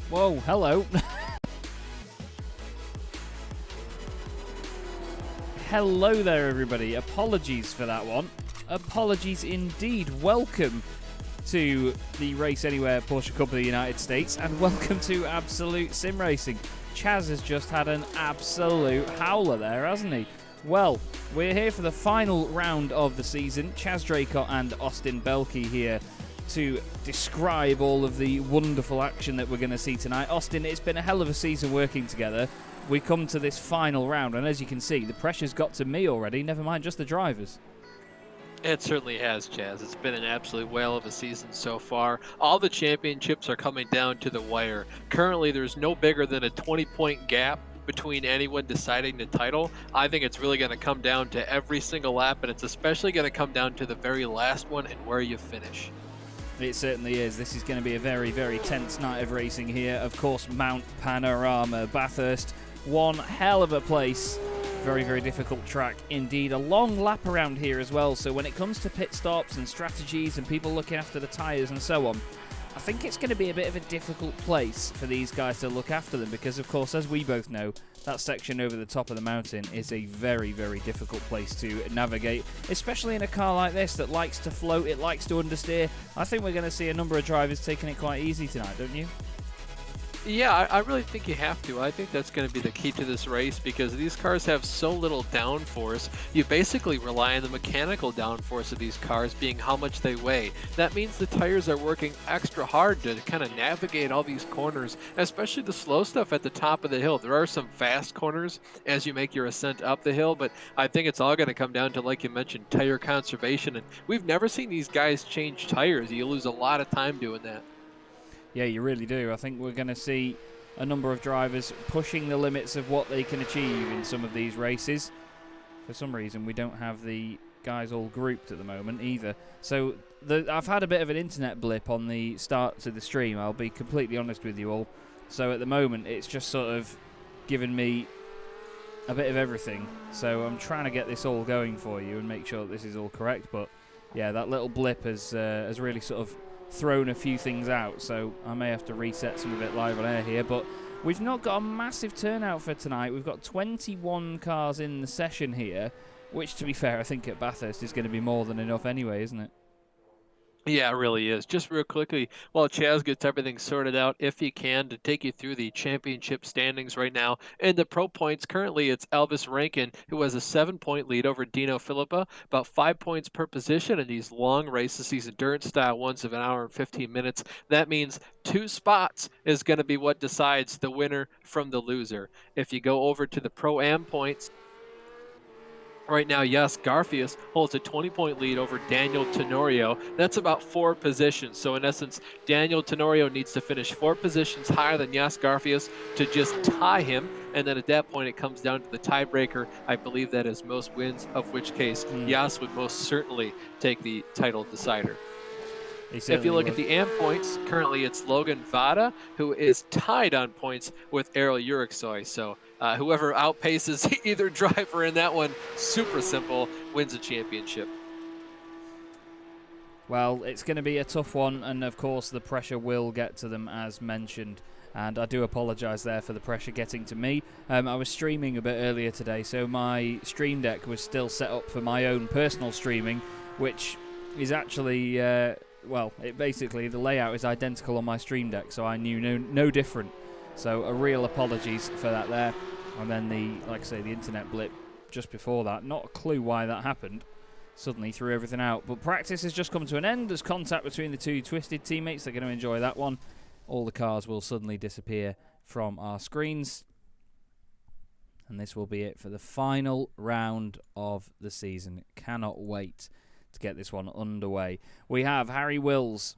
Whoa, hello. Hello there, everybody. Apologies for that one. Apologies indeed. Welcome to the Race Anywhere Porsche Cup of the United States, and welcome to Absolute Sim Racing. Chaz has just had an absolute howler there, hasn't he? Well, we're here for the final round of the season. Chaz Draycott and Austin Belkey here to describe all of the wonderful action that we're going to see tonight. Austin, it's been a hell of a season working together. We come to this final round, and as you can see, the pressure's got to me already, never mind just the drivers. It certainly has, Chaz. It's been an absolute whale of a season so far. All the championships are coming down to the wire. Currently, there's no bigger than a 20-point gap between anyone deciding the title. I think it's really going to come down to every single lap, and it's especially going to come down to the very last one and where you finish. It certainly is. This is going to be a very, very tense night of racing here. Of course, Mount Panorama, Bathurst, one hell of a place. Very, very difficult track indeed. A long lap around here as well. So when it comes to pit stops and strategies and people looking after the tyres and so on, I think it's going to be a bit of a difficult place for these guys to look after them because, of course, as we both know, that section over the top of the mountain is a very, very difficult place to navigate, especially in a car like this that likes to float, it likes to understeer. I think we're going to see a number of drivers taking it quite easy tonight, don't you? Yeah, I really think you have to. I think that's going to be the key to this race because these cars have so little downforce. You basically rely on the mechanical downforce of these cars being how much they weigh. That means the tires are working extra hard to kind of navigate all these corners, especially the slow stuff at the top of the hill. There are some fast corners as you make your ascent up the hill, but I think it's all going to come down to, like you mentioned, tire conservation. And we've never seen these guys change tires. You lose a lot of time doing that. Yeah, you really do. I think we're going to see a number of drivers pushing the limits of what they can achieve in some of these races. For some reason, we don't have the guys all grouped at the moment either. So I've had a bit of an internet blip on the start to the stream, I'll be completely honest with you all. So at the moment, it's just sort of given me a bit of everything. So I'm trying to get this all going for you and make sure that this is all correct. But yeah, that little blip has really sort of thrown a few things out, so I may have to reset some of it live on air here, but we've not got a massive turnout for tonight. We've got 21 cars in the session here, which, to be fair, I think at Bathurst is going to be more than enough anyway, isn't it? Yeah, it really is. Just real quickly, while Chaz gets everything sorted out, if he can, to take you through the championship standings right now. In the pro points, currently it's Elvis Rankin, who has a 7-point lead over Dino Filippa, about 5 points per position in these long races, these endurance-style ones of an hour and 15 minutes. That means 2 spots is going to be what decides the winner from the loser. If you go over to the Pro-Am points, right now, yes, Garfield holds a 20-point lead over Daniel Tenorio. That's about 4 positions. So in essence, Daniel Tenorio needs to finish 4 positions higher than Jas Garfield to just tie him. And then at that point, it comes down to the tiebreaker. I believe that is most wins, of which case Jas would most certainly take the title decider. If you look at the AM points, currently it's Logan Vada, who is tied on points with Errol Uriksoy. So whoever outpaces either driver in that one, super simple, wins a championship. Well, it's going to be a tough one, and of course the pressure will get to them as mentioned. And I do apologise there for the pressure getting to me. I was streaming a bit earlier today, so my stream deck was still set up for my own personal streaming, which is actually... well, basically the layout is identical on my stream deck, so I knew no different. So a real apologies for that there. And then like I say, the internet blip just before that. Not a clue why that happened. Suddenly threw everything out. But practice has just come to an end. There's contact between the two Twisted teammates. They're going to enjoy that one. All the cars will suddenly disappear from our screens. And this will be it for the final round of the season. Cannot wait to get this one underway. We have Harry Wills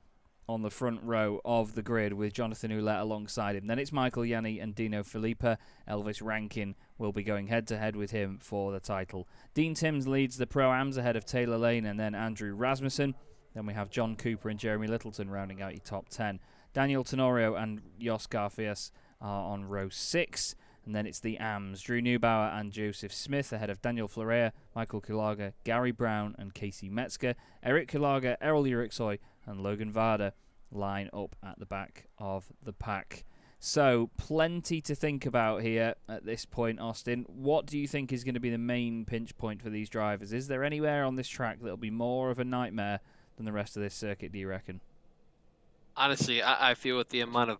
on the front row of the grid with Jonathan Ouellette alongside him. Then it's Michael Yanni and Dino Filippa. Elvis Rankin will be going head-to-head with him for the title. Dean Timms leads the Pro-Ams ahead of Taylor Lane and then Andrew Rasmussen. Then we have John Cooper and Jeremy Littleton rounding out your top 10. Daniel Tenorio and Jas Garfield are on row 6. And then it's the AMs, Drew Neubauer and Joseph Smith ahead of Daniel Florea, Michael Kulaga, Gary Brown and Casey Metzger. Eric Kulaga, Errol Uriksoy and Logan Vada line up at the back of the pack. So, plenty to think about here at this point, Austin. What do you think is going to be the main pinch point for these drivers? Is there anywhere on this track that'll be more of a nightmare than the rest of this circuit, do you reckon? Honestly, I feel with the amount of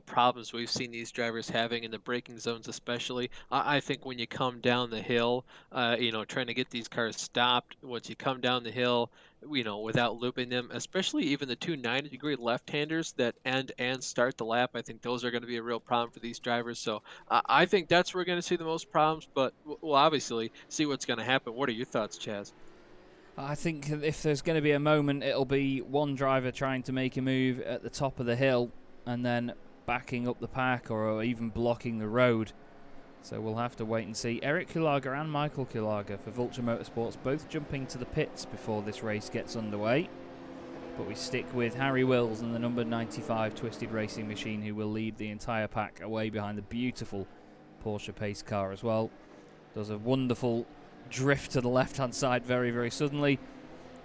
problems we've seen these drivers having in the braking zones, especially, I think when you come down the hill, trying to get these cars stopped, once you come down the hill, without looping them, especially even the two 90-degree left-handers that end and start the lap, I think those are going to be a real problem for these drivers. So I think that's where we're going to see the most problems. But we'll obviously see what's going to happen. What are your thoughts, Chaz? I think if there's going to be a moment, it'll be one driver trying to make a move at the top of the hill and then backing up the pack or even blocking the road. So we'll have to wait and see. Eric Kulaga and Michael Kulaga for Vulture Motorsports both jumping to the pits before this race gets underway. But we stick with Harry Wills and the number 95 Twisted Racing Machine, who will lead the entire pack away behind the beautiful Porsche pace car as well. Does a wonderful drift to the left-hand side very, very suddenly.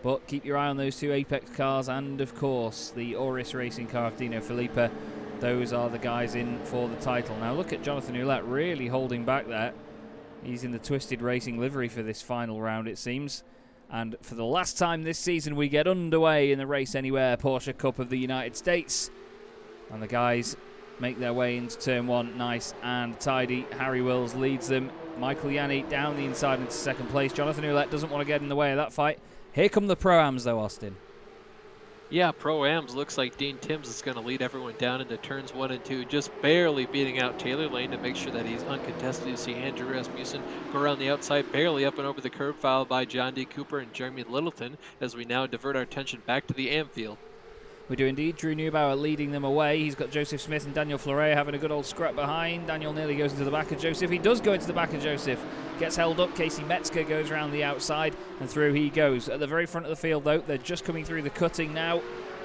But keep your eye on those two Apex cars and, of course, the Auris racing car of Dino Filippa. Those are the guys in for the title. Now look at Jonathan Ouellette really holding back there. He's in the Twisted Racing livery for this final round, it seems. And for the last time this season, we get underway in the Race Anywhere Porsche Cup of the United States. And the guys make their way into turn one, nice and tidy. Harry Wills leads them. Michael Yanni down the inside into second place. Jonathan Ouellette doesn't want to get in the way of that fight. Here come the Pro-Ams though, Austin. Yeah, Pro-Ams looks like Dean Timms is going to lead everyone down into turns 1 and 2, just barely beating out Taylor Lane to make sure that he's uncontested. You see Andrew Rasmussen go around the outside, barely up and over the curb, followed by John D. Cooper and Jeremy Littleton, as we now divert our attention back to the Amfield. We do indeed. Drew Neubauer leading them away. He's got Joseph Smith and Daniel Fleuret having a good old scrap behind. Daniel nearly goes into the back of Joseph. He does go into the back of Joseph. Gets held up. Casey Metzger goes around the outside and through he goes. At the very front of the field, though, they're just coming through the cutting now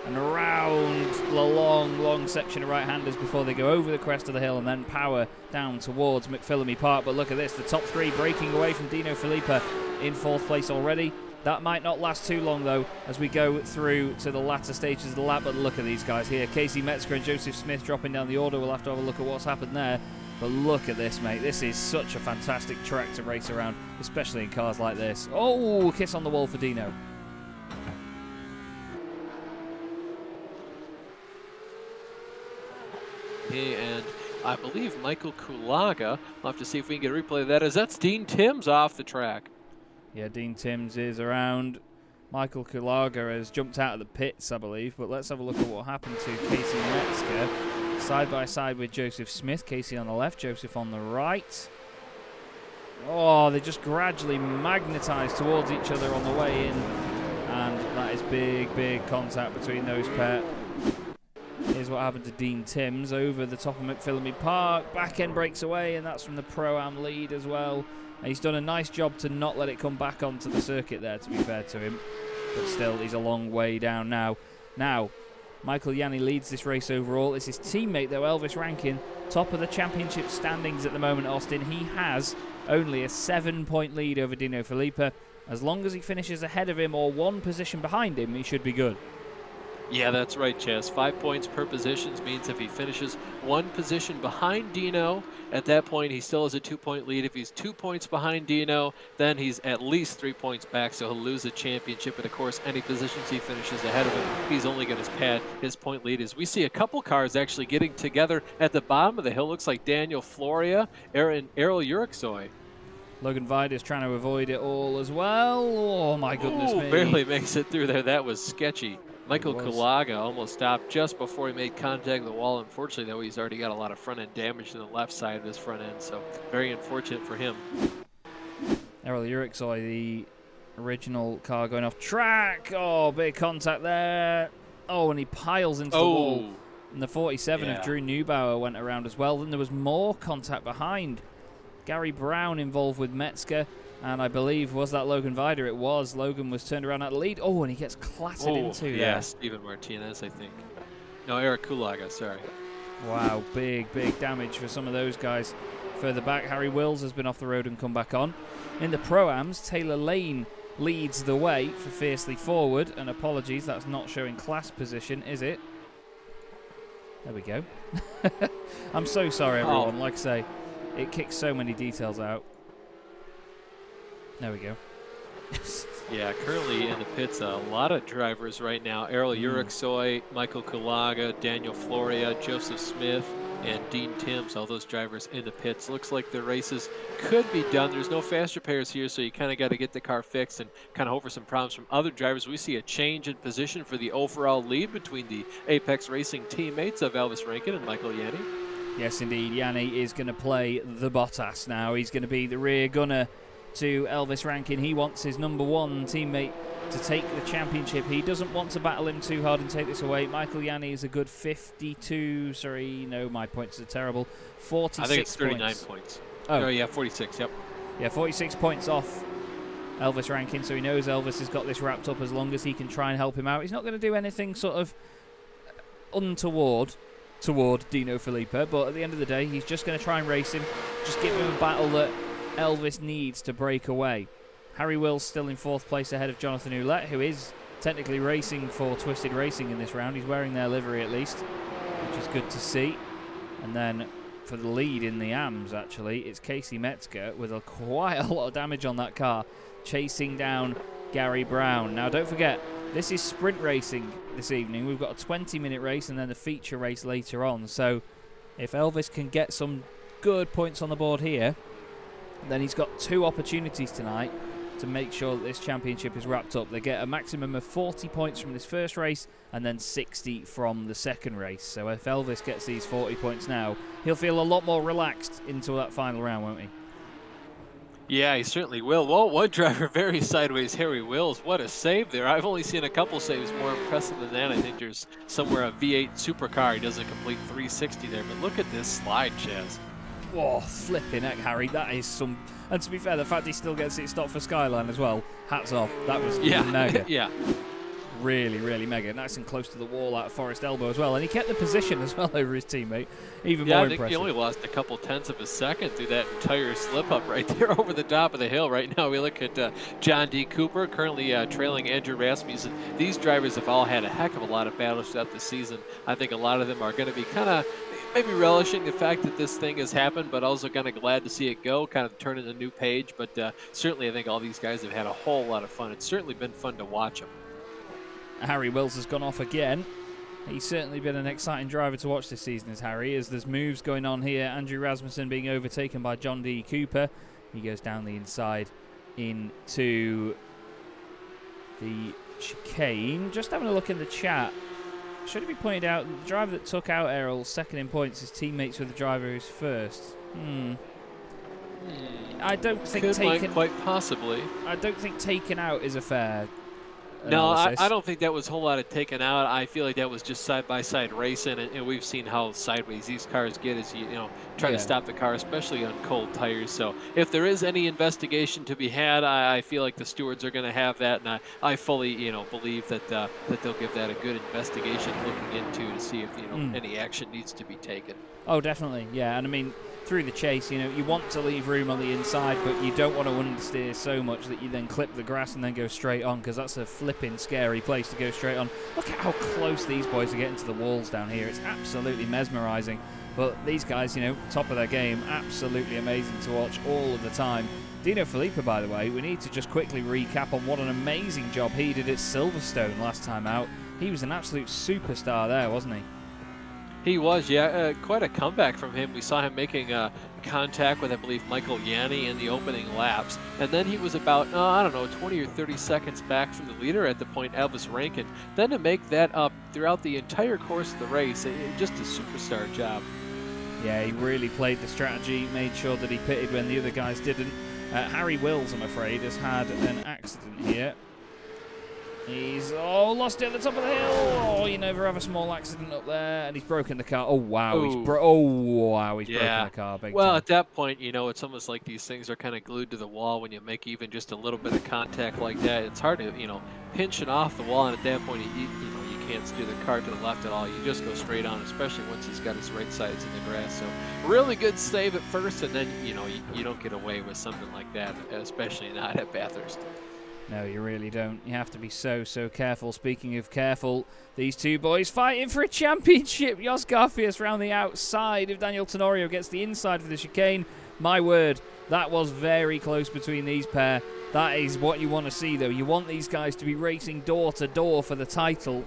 and around the long section of right-handers before they go over the crest of the hill and then power down towards McPhillamy Park. But look at this. The top three breaking away from Dino Filippa in fourth place already. That might not last too long, though, as we go through to the latter stages of the lap. But look at these guys here. Casey Metzger and Joseph Smith dropping down the order. We'll have to have a look at what's happened there. But look at this, mate. This is such a fantastic track to race around, especially in cars like this. Oh, kiss on the wall for Dino. And I believe Michael Kulaga, I'll have to see if we can get a replay of that, as that's Dean Timms off the track. Yeah, Dean Timms is around. Michael Kulaga has jumped out of the pits, I believe. But let's have a look at what happened to Casey Metzger. Side by side with Joseph Smith. Casey on the left, Joseph on the right. Oh, they just gradually magnetized towards each other on the way in. And that is big contact between those pair. Here's what happened to Dean Timms over the top of McPhillamy Park. Back end breaks away, and that's from the Pro-Am lead as well. And he's done a nice job to not let it come back onto the circuit there, to be fair to him. But still, he's a long way down now. Now, Michael Yanni leads this race overall. It's his teammate, though, Elvis Rankin, top of the championship standings at the moment, Austin. He has only a 7-point lead over Dino Filippa. As long as he finishes ahead of him or one position behind him, he should be good. Yeah, that's right, Chaz. 5 points per position means if he finishes one position behind Dino, at that point he still has a 2-point lead. If he's 2 points behind Dino, then he's at least 3 points back, so he'll lose the championship. And of course, any positions he finishes ahead of him, he's only going to pad his point lead. As we see a couple cars actually getting together at the bottom of the hill. Looks like Daniel Floria and Errol Uriksoy. Logan Vide is trying to avoid it all as well. Oh, my goodness me. Barely makes it through there. That was sketchy. Michael Kulaga almost stopped just before he made contact with the wall. Unfortunately, though, he's already got a lot of front-end damage to the left side of his front end, so very unfortunate for him. Errol Uriksoy, the original car going off track. Oh, big contact there. Oh, and he piles into the wall. And the 47 of Drew Neubauer went around as well. Then there was more contact behind. Gary Brown involved with Metzger. And I believe, was that Logan Vider? It was. Logan was turned around at the lead. Oh, and he gets clattered into there. Yeah, Steven Martinez, I think. No, Eric Kulaga, sorry. Wow, big damage for some of those guys. Further back, Harry Wills has been off the road and come back on. In the Pro-Ams, Taylor Lane leads the way for Fiercely Forward. And apologies, that's not showing class position, is it? There we go. I'm so sorry, everyone. Like I say, it kicks so many details out. There we go. Yeah, currently in the pits, a lot of drivers right now. Errol Uriksoy, Michael Kulaga, Daniel Floria, Joseph Smith, and Dean Timms, all those drivers in the pits. Looks like the races could be done. There's no fast repairs here, so you kind of got to get the car fixed and kind of hope for some problems from other drivers. We see a change in position for the overall lead between the Apex Racing teammates of Elvis Rankin and Michael Yanni. Yes, indeed. Yanni is going to play the Bottas now. He's going to be the rear gunner to Elvis Rankin. He wants his number one teammate to take the championship. He doesn't want to battle him too hard and take this away. Michael Yanni is a good 52. Sorry, no, my points are terrible. 46 I think it's 39 points. Oh, yeah, 46, yep. Yeah, 46 points off Elvis Rankin, so he knows Elvis has got this wrapped up as long as he can try and help him out. He's not going to do anything sort of untoward toward Dino Filippo, but at the end of the day, he's just going to try and race him, just give him a battle that Elvis needs to break away. Harry Wills still in 4th place ahead of Jonathan Ouellette, who is technically racing for Twisted Racing in this round. He's wearing their livery at least, which is good to see. And then for the lead in the AMS, actually, it's Casey Metzger with quite a lot of damage on that car, chasing down Gary Brown. Now, don't forget, this is sprint racing this evening. We've got a 20-minute race and then a feature race later on. So if Elvis can get some good points on the board here, then he's got 2 opportunities tonight to make sure that this championship is wrapped up. They get a maximum of 40 points from this first race and then 60 from the second race. So if Elvis gets these 40 points now, he'll feel a lot more relaxed into that final round, won't he? Yeah, he certainly will. Well, one driver very sideways, Harry Wills. What a save there. I've only seen a couple saves more impressive than that. I think there's somewhere a V8 supercar. He doesn't complete 360 there, but look at this slide, Chaz. Whoa, flipping heck, Harry. That is some... And to be fair, the fact he still gets it stopped for Skyline as well, hats off. That was mega. Yeah. Really, really mega. Nice and close to the wall out of Forest Elbow as well. And he kept the position as well over his teammate. Even more impressive. I think he only lost a couple tenths of a second through that entire slip-up right there over the top of the hill. Right now we look at John D. Cooper currently trailing Andrew Rasmussen. These drivers have all had a heck of a lot of battles throughout the season. I think a lot of them are going to be kind of maybe relishing the fact that this thing has happened, but also kind of glad to see it go, kind of turning a new page. But certainly I think all these guys have had a whole lot of fun. It's certainly been fun to watch them. Harry Wills has gone off again. He's certainly been an exciting driver to watch this season, as Harry, as there's moves going on here. Andrew Rasmussen being overtaken by John D. Cooper. He goes down the inside into the chicane. Just having a look in the chat. Should it be pointed out that the driver that took out Errol second in points is teammates with the driver who's first? I don't think quite possibly. I don't think taken out is a fair No, analysis. I don't think that was a whole lot of taken out. I feel like that was just side-by-side racing, and we've seen how sideways these cars get as you try to stop the car, especially on cold tires. So if there is any investigation to be had, I feel like the stewards are going to have that, and I fully believe that they'll give that a good investigation looking into to see if any action needs to be taken. Oh, definitely, yeah. And I mean, through the chase, you want to leave room on the inside, but you don't want to understeer so much that you then clip the grass and then go straight on, because that's a flipping scary place to go straight on. Look at how close these boys are getting to the walls down here. It's absolutely mesmerizing. But these guys, top of their game, absolutely amazing to watch all of the time. Dino Filippo, by the way, we need to just quickly recap on what an amazing job he did at Silverstone last time out. He was an absolute superstar there, wasn't he? He was, yeah. Quite a comeback from him. We saw him making contact with, I believe, Michael Yanni in the opening laps. And then he was about, 20 or 30 seconds back from the leader at the point, Elvis Rankin. Then to make that up throughout the entire course of the race, just a superstar job. Yeah, he really played the strategy, made sure that he pitted when the other guys didn't. Harry Wills, I'm afraid, has had an accident here. He's lost it at the top of the hill. Oh, you never have a small accident up there, and he's broken the car. Oh wow, he's broken the car. Big time. At that point, it's almost like these things are kind of glued to the wall. When you make even just a little bit of contact like that, it's hard to pinch it off the wall, and at that point, you can't steer the car to the left at all. You just go straight on, especially once he's got his right sides in the grass. So really good save at first, and then you don't get away with something like that, especially not at Bathurst. No, you really don't. You have to be so careful. Speaking of careful, these two boys fighting for a championship. Jos Garfield round the outside of Daniel Tenorio, gets the inside for the chicane. My word, that was very close between these pair. That is what you want to see, though. You want these guys to be racing door to door for the title.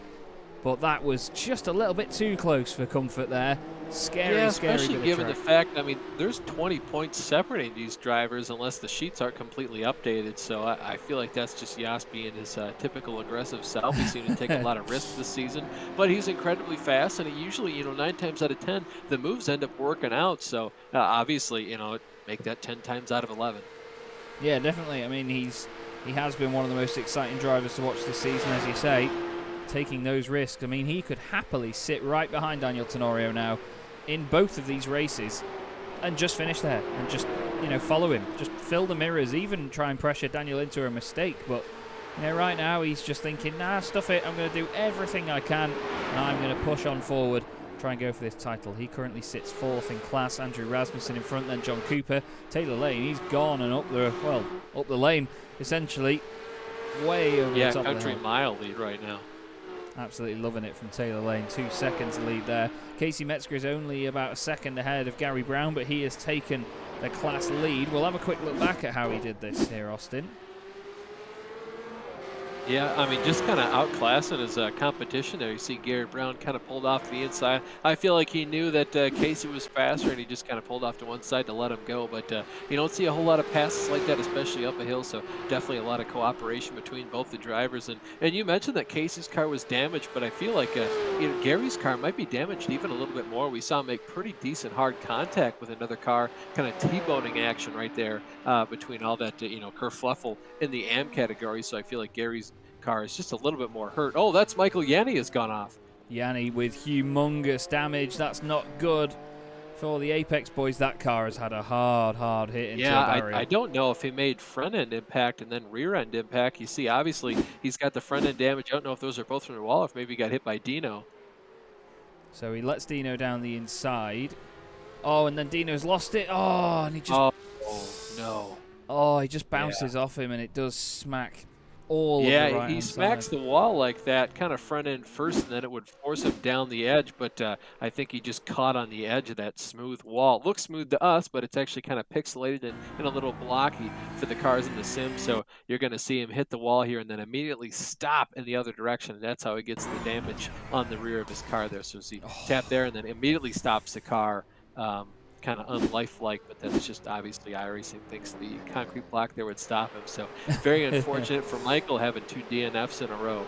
But that was just a little bit too close for comfort there. Scary, yeah, scary especially bit of given track. the fact, I mean, there's 20 points separating these drivers unless the sheets aren't completely updated. So I feel like that's just Jos being his typical aggressive self. He seemed to take a lot of risks this season, but he's incredibly fast, and he usually, 9 times out of 10, the moves end up working out. So obviously, make that 10 times out of 11. Yeah, definitely. I mean, he has been one of the most exciting drivers to watch this season, as you say, taking those risks. I mean, he could happily sit right behind Daniel Tenorio now in both of these races and just finish there and just, follow him. Just fill the mirrors, even try and pressure Daniel into a mistake. But, right now he's just thinking, nah, stuff it. I'm going to do everything I can and I'm going to push on forward, try and go for this title. He currently sits 4th in class. Andrew Rasmussen in front, then John Cooper. Taylor Lane, he's gone and up the lane, essentially, way over the top of the country hill. mile lead right now. Absolutely loving it from Taylor Lane. 2 seconds lead there. Casey Metzger is only about a second ahead of Gary Brown, but he has taken the class lead. We'll have a quick look back at how he did this here, Austin. Yeah, I mean, just kind of outclassing his competition there. You see Gary Brown kind of pulled off to the inside. I feel like he knew that Casey was faster, and he just kind of pulled off to one side to let him go. But you don't see a whole lot of passes like that, especially up a hill, so definitely a lot of cooperation between both the drivers. And you mentioned that Casey's car was damaged, but I feel like Gary's car might be damaged even a little bit more. We saw him make pretty decent hard contact with another car, kind of T-boning action right there between all that, kerfluffle in the AM category. So I feel like Gary's car is just a little bit more hurt. Oh, that's Michael Yanni has gone off. Yanni with humongous damage. That's not good for the Apex boys. That car has had a hard hit into a barrier. I don't know if he made front end impact and then rear end impact. You see, obviously, he's got the front end damage. I don't know if those are both from the wall, or if maybe he got hit by Dino. So he lets Dino down the inside. Oh, and then Dino's lost it. Oh, and he just... Oh, no. Oh, he just bounces off him, and it does smack all of the right he smacks the wall like that, kind of front end first, and then it would force him down the edge. But I think he just caught on the edge of that smooth wall. It looks smooth to us, but it's actually kind of pixelated and a little blocky for the cars in the sim. So you're going to see him hit the wall here and then immediately stop in the other direction. And that's how he gets the damage on the rear of his car there. So he tap there and then immediately stops the car. Kind of unlifelike, but that's just obviously iRacing thinks the concrete block there would stop him. So very unfortunate for Michael having 2 DNFs in a row.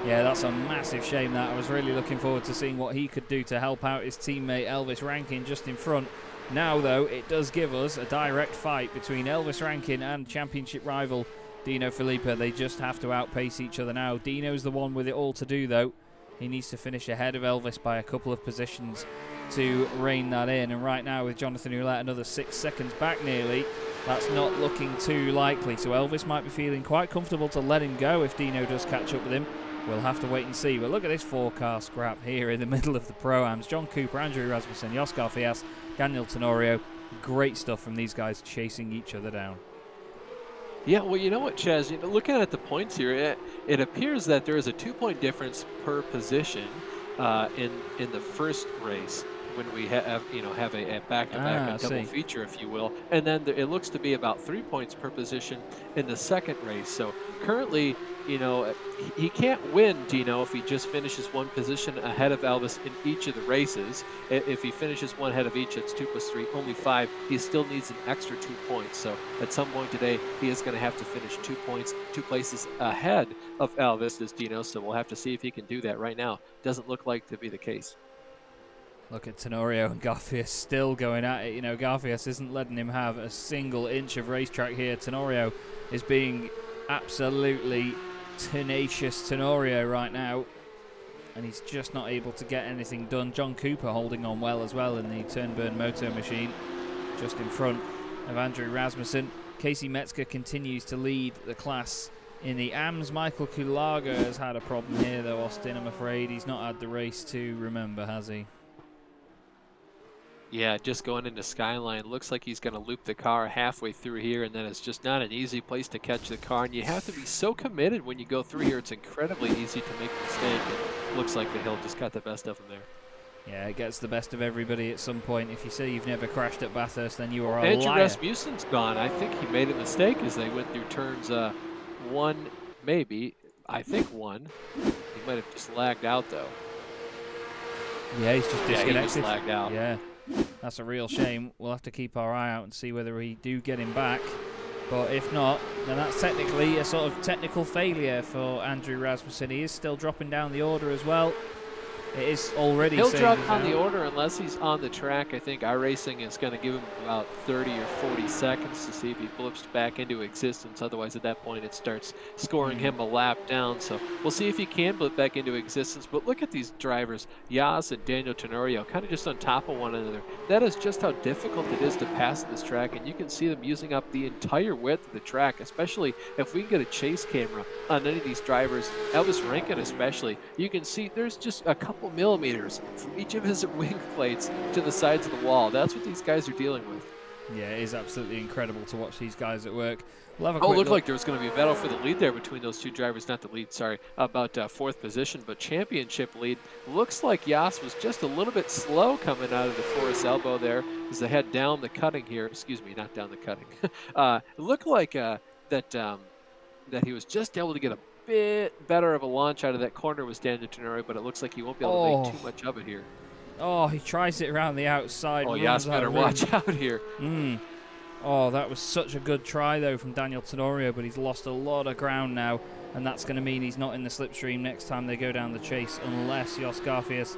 Yeah, that's a massive shame. That I was really looking forward to seeing what he could do to help out his teammate Elvis Rankin just in front. Now, though, it does give us a direct fight between Elvis Rankin and championship rival Dino Filippa. They just have to outpace each other now. Dino's the one with it all to do, though. He needs to finish ahead of Elvis by a couple of positions to rein that in. And right now, with Jonathan Ouellette another 6 seconds back nearly, that's not looking too likely. So Elvis might be feeling quite comfortable to let him go if Dino does catch up with him. We'll have to wait and see. But look at this 4-car scrap here in the middle of the Pro-Ams. John Cooper, Andrew Rasmussen, Jos Garfield, Daniel Tenorio. Great stuff from these guys chasing each other down. Yeah, well, you know what, Chaz? Looking at the points here, it appears that there is a 2-point difference per position in the first race when we have a back-to-back, a double feature, if you will, and then it looks to be about 3 points per position in the second race. So currently, he can't win, Dino, if he just finishes one position ahead of Elvis in each of the races. If he finishes one ahead of each, it's 2 + 3, only 5. He still needs an extra 2 points. So at some point today, he is going to have to finish 2 points, 2 places ahead of Elvis, as Dino. So we'll have to see if he can do that. Right now, doesn't look like to be the case. Look at Tenorio and Garfield still going at it. Garfield isn't letting him have a single inch of racetrack here. Tenorio is being absolutely tenacious Tenorio right now, and he's just not able to get anything done. John Cooper holding on well as well in the Turnburn Moto Machine, just in front of Andrew Rasmussen. Casey Metzger continues to lead the class in the AMS. Michael Kulaga has had a problem here though, Austin. I'm afraid he's not had the race to remember, has he? Yeah, just going into Skyline. Looks like he's going to loop the car halfway through here, and then it's just not an easy place to catch the car. And you have to be so committed when you go through here. It's incredibly easy to make a mistake. It looks like the hill just got the best of him there. Yeah, it gets the best of everybody at some point. If you say you've never crashed at Bathurst, then you are a Andrew liar. Rasmussen's gone. I think he made a mistake as they went through turns one, maybe. I think one. He might have just lagged out, though. Yeah, he's just disconnected. Yeah, he just lagged out. Yeah, that's a real shame. We'll have to keep our eye out and see whether we do get him back. But if not, then that's technically a sort of technical failure for Andrew Rasmussen. He is still dropping down the order as well. It is already. He'll drop on the order unless he's on the track. I think iRacing is going to give him about 30 or 40 seconds to see if he blips back into existence. Otherwise, at that point, it starts scoring him a lap down. So we'll see if he can blip back into existence. But look at these drivers, Yas and Daniel Tenorio, kind of just on top of one another. That is just how difficult it is to pass this track. And you can see them using up the entire width of the track, especially if we can get a chase camera on any of these drivers, Elvis Rankin especially. You can see there's just a couple millimeters from each of his wing plates to the sides of the wall. That's what these guys are dealing with. Yeah, it is absolutely incredible to watch these guys at work. We'll have a quick look. Looked like there was going to be a battle for the lead there between those two drivers. Not the lead, sorry, about fourth position, but championship lead. Looks like Yas was just a little bit slow coming out of the Forest elbow there as they head down the cutting here. Excuse me, not down the cutting. It looked like that he was just able to get a bit better of a launch out of that corner with Daniel Tenorio, but it looks like he won't be able to make too much of it here. Oh, he tries it around the outside. Oh, Yas better watch out here. Oh, that was such a good try, though, from Daniel Tenorio, but he's lost a lot of ground now, and that's going to mean he's not in the slipstream next time they go down the chase, unless Jos Garfield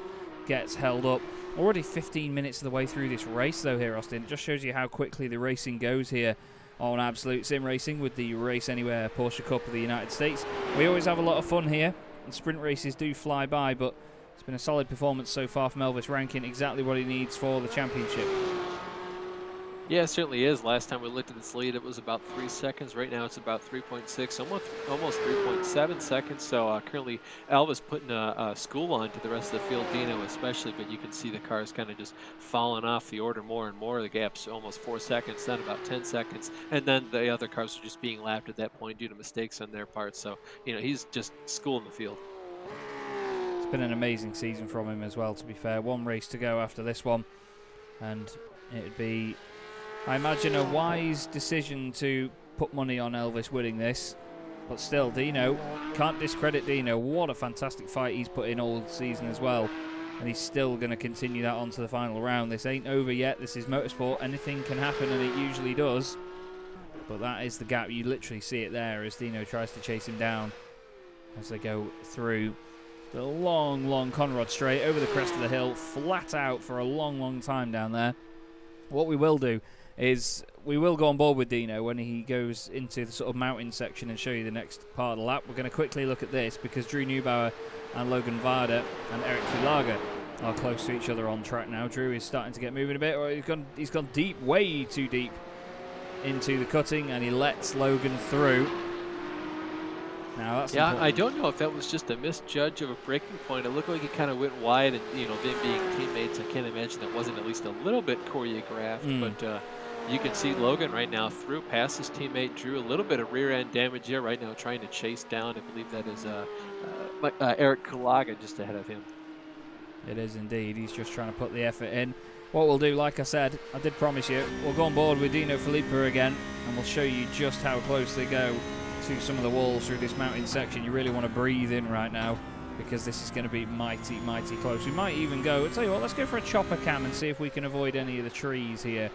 gets held up. Already 15 minutes of the way through this race, though, here, Austin. It just shows you how quickly the racing goes here on Absolute Sim Racing with the Race Anywhere Porsche Cup of the United States. We always have a lot of fun here, and sprint races do fly by, but it's been a solid performance so far from Elvis Rankin, exactly what he needs for the championship. Yeah, it certainly is. Last time we looked at this lead, it was about 3 seconds. Right now, it's about 3.6, almost 3.7 seconds. So currently, Elvis putting a school on to the rest of the field, Dino especially. But you can see the cars kind of just falling off the order more and more. The gap's almost 4 seconds, then about 10 seconds, and then the other cars are just being lapped at that point due to mistakes on their part. So he's just schooling the field. It's been an amazing season from him as well. To be fair, one race to go after this one, and it'd be, I imagine, a wise decision to put money on Elvis winning this. But still, Dino, can't discredit Dino. What a fantastic fight he's put in all season as well. And he's still going to continue that on to the final round. This ain't over yet. This is motorsport. Anything can happen, and it usually does. But that is the gap. You literally see it there as Dino tries to chase him down as they go through the long Conrad straight over the crest of the hill, flat out for a long time down there. What we will do is we will go on board with Dino when he goes into the sort of mountain section and show you the next part of the lap. We're going to quickly look at this because Drew Neubauer and Logan Varda and Eric Kulaga are close to each other on track now. Drew is starting to get moving a bit. Or he's gone deep, way too deep into the cutting, and he lets Logan through. Now that's important. I don't know if that was just a misjudge of a braking point. It looked like he kind of went wide, and them being teammates, I can't imagine that wasn't at least a little bit choreographed. But you can see Logan right now through past his teammate Drew. A little bit of rear end damage here right now, trying to chase down. I believe that is Eric Kulaga just ahead of him. It is indeed. He's just trying to put the effort in. What we'll do, like I said, I did promise you, we'll go on board with Dino Filippo again, and we'll show you just how close they go to some of the walls through this mountain section. You really want to breathe in right now because this is going to be mighty close. We might even go, I'll tell you what, let's go for a chopper cam and see if we can avoid any of the trees here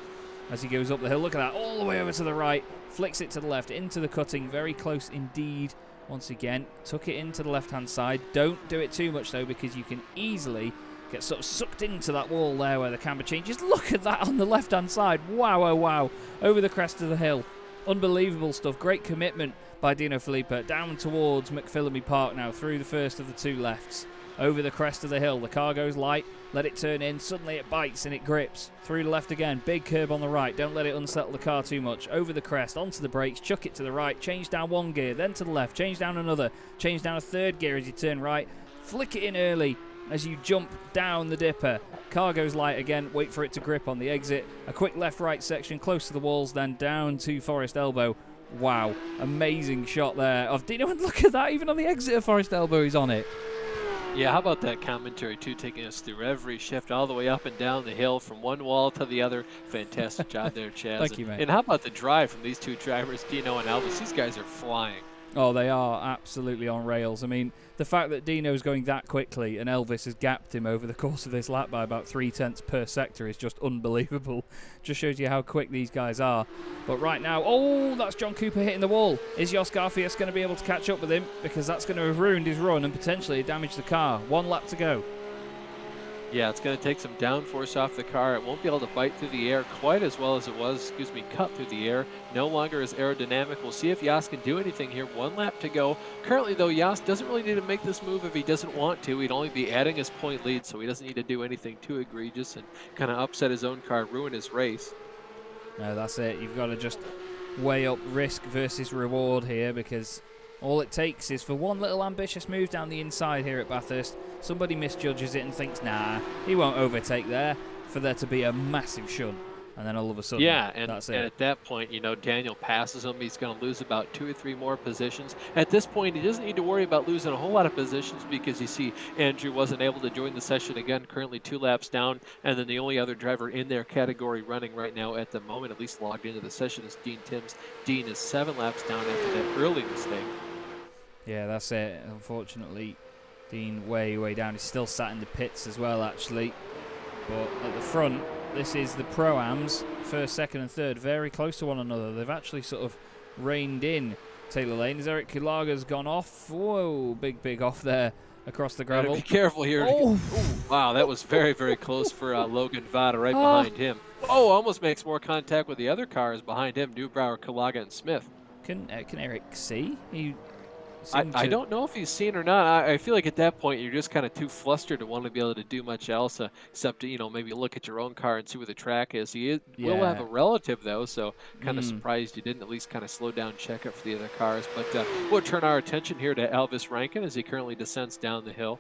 as he goes up the hill. Look at that, all the way over to the right, flicks it to the left, into the cutting, very close indeed. Once again, took it into the left-hand side. Don't do it too much, though, because you can easily get sort of sucked into that wall there where the camber changes. Look at that on the left-hand side. Wow, oh, wow. Over the crest of the hill. Unbelievable stuff. Great commitment by Dino Filippo. Down towards McPhillamy Park now, through the first of the two lefts. Over the crest of the hill. The car goes light. Let it turn in. Suddenly it bites and it grips. Through the left again. Big curb on the right. Don't let it unsettle the car too much. Over the crest. Onto the brakes. Chuck it to the right. Change down one gear. Then to the left. Change down another. Change down a third gear as you turn right. Flick it in early. as you jump down the dipper. Car goes light again, wait for it to grip on the exit. A quick left-right section close to the walls, then down to Forest Elbow. Wow, amazing shot there of Dino, and look at that, even on the exit of Forest Elbow, he's on it. Yeah, how about that commentary, too, taking us through every shift all the way up and down the hill from one wall to the other. Fantastic job there, Chaz. Thank you, mate. And how about the drive from these two drivers, Dino and Elvis? These guys are flying. Oh, they are absolutely on rails. I mean, the fact that Dino's going that quickly and Elvis has gapped him over the course of this lap by about 0.3 per sector is just unbelievable. Just shows you how quick these guys are. But right now, oh, that's John Cooper hitting the wall. Is Jos Garfield going to be able to catch up with him? Because that's going to have ruined his run and potentially damage the car. 1 lap to go. Yeah, it's going to take some downforce off the car. It won't be able to bite through the air quite as well as it was, cut through the air. No longer as aerodynamic. We'll see if Jos can do anything here. 1 lap to go. Currently, though, Jos doesn't really need to make this move if he doesn't want to. He'd only be adding his point lead, so he doesn't need to do anything too egregious and kind of upset his own car, ruin his race. No, that's it. You've got to just weigh up risk versus reward here, because all it takes is for one little ambitious move down the inside here at Bathurst. Somebody misjudges it and thinks, nah, he won't overtake there, for there to be a massive shun. And then all of a sudden, that's it. And at that point, you know, Daniel passes him. He's going to lose about 2 or 3 more positions. At this point, he doesn't need to worry about losing a whole lot of positions, because you see Andrew wasn't able to join the session again, currently 2 laps down. And then the only other driver in their category running right now at the moment, at least logged into the session, is Dean Timms. Dean is 7 laps down after that early mistake. Yeah, that's it. Unfortunately, Dean way down. He's still sat in the pits as well, actually. But at the front, this is the Pro-Ams, first, second and third, very close to one another. They've actually sort of reined in Taylor Lane. As Eric Kulaga's gone off. Whoa, big off there across the gravel. Be careful here. Oh. Ooh, wow, that was very close for Logan Vada right behind him. Oh, almost makes more contact with the other cars behind him, Newbrower, Kulaga, and Smith. Can Eric see? I don't know if he's seen or not. I feel like at that point you're just kind of too flustered to want to be able to do much else except to, you know, maybe look at your own car and see where the track is. Will have a relative though, so kind of surprised you didn't at least kind of slow down, check it for the other cars. But we'll turn our attention here to Elvis Rankin as he currently descends down the hill.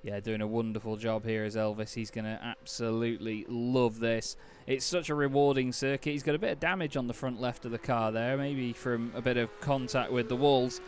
Yeah, doing a wonderful job here as Elvis. He's going to absolutely love this. It's such a rewarding circuit. He's got a bit of damage on the front left of the car there, maybe from a bit of contact with the walls.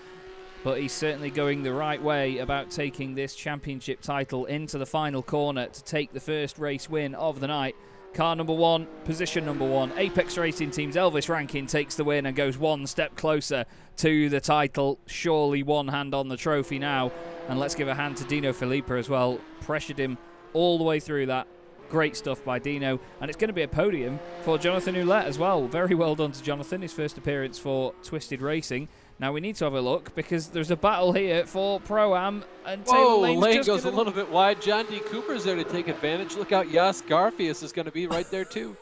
But he's certainly going the right way about taking this championship title into the final corner to take the first race win of the night. Car number 1, position number 1, Apex Racing Team's Elvis Rankin takes the win and goes 1 step closer to the title. Surely one hand on the trophy now. And let's give a hand to Dino Filippo as well. Pressured him all the way through that. Great stuff by Dino. And it's going to be a podium for Jonathan Ouellette as well. Very well done to Jonathan, his first appearance for Twisted Racing. Now we need to have a look because there's a battle here for Pro-Am. And Lane goes a little bit wide. John D. Cooper's there to take advantage. Look out, Jos Garfield is going to be right there too.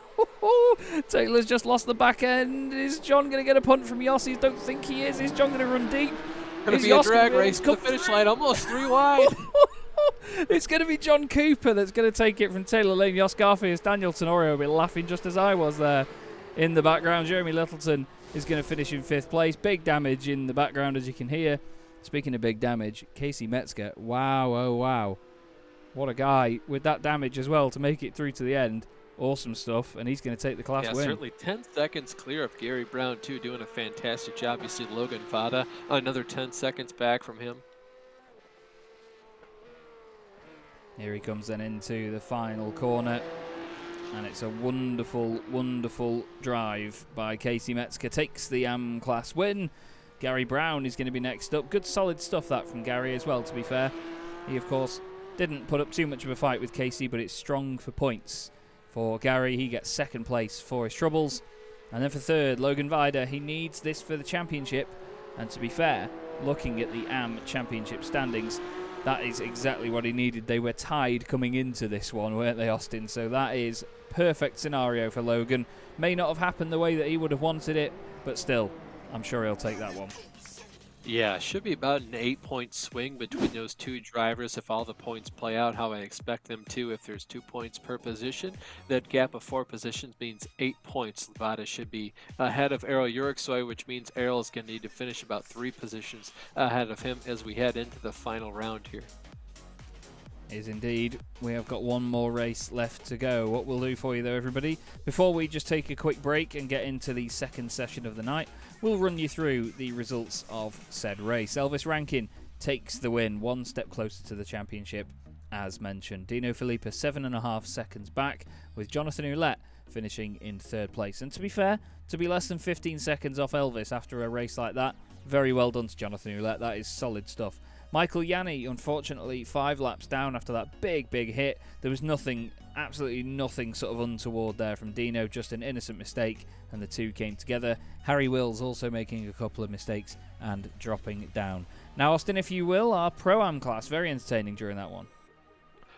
Taylor's just lost the back end. Is John going to get a punt from Jos? I don't think he is. Is John going to run deep? Going to be a drag race to the finish line, almost 3 wide. It's going to be John Cooper that's going to take it from Taylor Lane. Jos Garfield, Daniel Tenorio will be laughing just as I was there in the background. Jeremy Littleton is going to finish in 5th place. Big damage in the background, as you can hear. Speaking of big damage, Casey Metzger. Wow, oh wow. What a guy with that damage as well to make it through to the end. Awesome stuff, and he's going to take the class win. Certainly 10 seconds clear of Gary Brown, too, doing a fantastic job. You see Logan Vada, another 10 seconds back from him. Here he comes then into the final corner. And it's a wonderful drive by Casey Metzger. Takes the AM class win. Gary Brown is going to be next up. Good solid stuff that from Gary as well, to be fair. He, of course, didn't put up too much of a fight with Casey, but it's strong for points. For Gary, he gets 2nd place for his troubles. And then for 3rd, Logan Vida. He needs this for the championship. And to be fair, looking at the AM championship standings, that is exactly what he needed. They were tied coming into this one, weren't they, Austin? So that is perfect scenario for Logan. May not have happened the way that he would have wanted it, but still, I'm sure he'll take that one. Yeah, should be about an 8-point swing between those 2 drivers if all the points play out how I expect them to. If there's 2 points per position, that gap of 4 positions means 8 points. Levada should be ahead of Errol Yuriksoy, which means Errol is going to need to finish about 3 positions ahead of him as we head into the final round here. Is indeed. We have got one more race left to go. What we'll do for you though, everybody, before we just take a quick break and get into the second session of the night, we'll run you through the results of said race. Elvis Rankin takes the win, one step closer to the championship, as mentioned. Dino Filippa 7.5 seconds back, with Jonathan Ouellette finishing in third place. And to be fair, to be less than 15 seconds off Elvis after a race like that, very well done to Jonathan Ouellette. That is solid stuff. Michael Yanni, unfortunately, 5 laps down after that big hit. There was nothing, absolutely nothing sort of untoward there from Dino, just an innocent mistake, and the two came together. Harry Wills also making a couple of mistakes and dropping down. Now, Austin, if you will, our Pro-Am class, very entertaining during that one.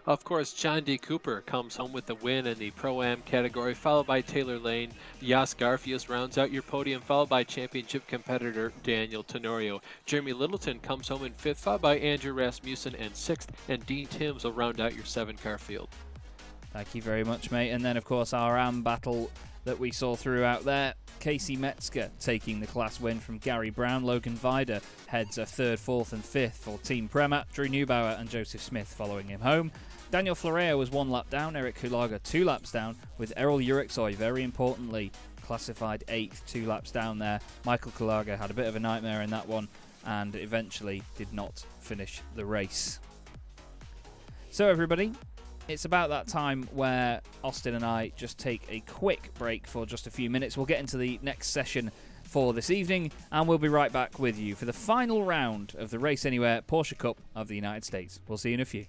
Of course, John D. Cooper comes home with the win in the Pro-Am category, followed by Taylor Lane. Yas Garfield rounds out your podium, followed by championship competitor Daniel Tenorio. Jeremy Littleton comes home in 5th, followed by Andrew Rasmussen in 6th, and Dean Timms will round out your 7-car field. Thank you very much, mate. And then, of course, our AM battle that we saw throughout there. Casey Metzger taking the class win from Gary Brown. Logan Vida heads a 3rd, 4th and 5th for Team Prema. Drew Neubauer and Joseph Smith following him home. Daniel Florea was 1 lap down. Eric Kulaga 2 laps down, with Errol Uriksoy, very importantly, classified 8th, 2 laps down there. Michael Kulaga had a bit of a nightmare in that one and eventually did not finish the race. So everybody, it's about that time where Austin and I just take a quick break for just a few minutes. We'll get into the next session for this evening, and we'll be right back with you for the final round of the Race Anywhere Porsche Cup of the United States. We'll see you in a few.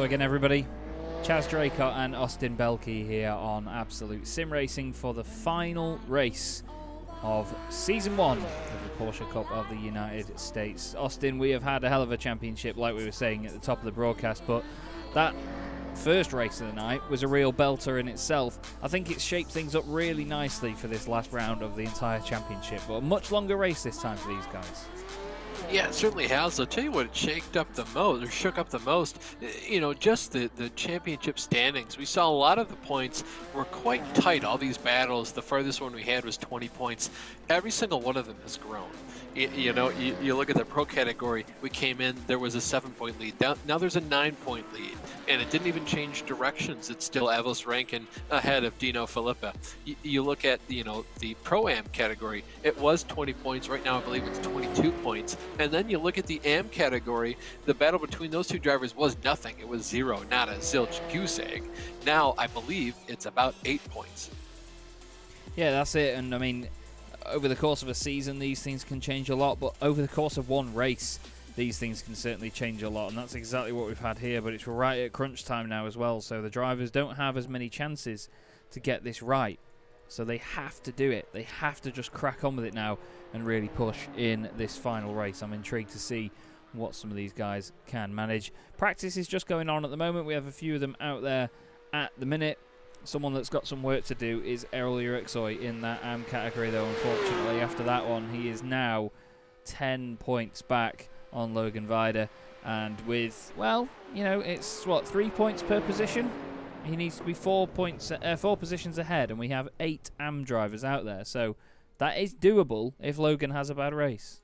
again, everybody. Chaz Draycott and Austin Belkey here on Absolute Sim Racing for the final race of Season 1 of the Porsche Cup of the United States. Austin, we have had a hell of a championship, like we were saying at the top of the broadcast, but that first race of the night was a real belter in itself. I think it's shaped things up really nicely for this last round of the entire championship, but a much longer race this time for these guys. Yeah, it certainly has. I'll tell you what it shook up the most, just the championship standings. We saw a lot of the points were quite tight. All these battles, the farthest one we had was 20 points. Every single one of them has grown. You look at the pro category, we came in, there was a 7-point lead. Now there's a 9-point lead, and it didn't even change directions. It's still Elvis Rankin ahead of Dino Filippa. You look at, the Pro-Am category, it was 20 points. Right now I believe it's 22 points. And then you look at the Am category, the battle between those two drivers was nothing. It was 0, not a zilch goose egg. Now I believe it's about 8 points. Yeah, that's it. And I mean, over the course of a season, these things can change a lot, but over the course of one race, these things can certainly change a lot, and that's exactly what we've had here, but it's right at crunch time now as well, so the drivers don't have as many chances to get this right, so they have to do it. They have to just crack on with it now and really push in this final race. I'm intrigued to see what some of these guys can manage. Practice is just going on at the moment. We have a few of them out there at the minute. Someone that's got some work to do is Errol Urixoy in that Am category, though, unfortunately. After that one, he is now 10 points back on Logan Vida. And with, it's, 3 points per position? He needs to be 4 positions ahead, and we have 8 Am drivers out there. So that is doable if Logan has a bad race.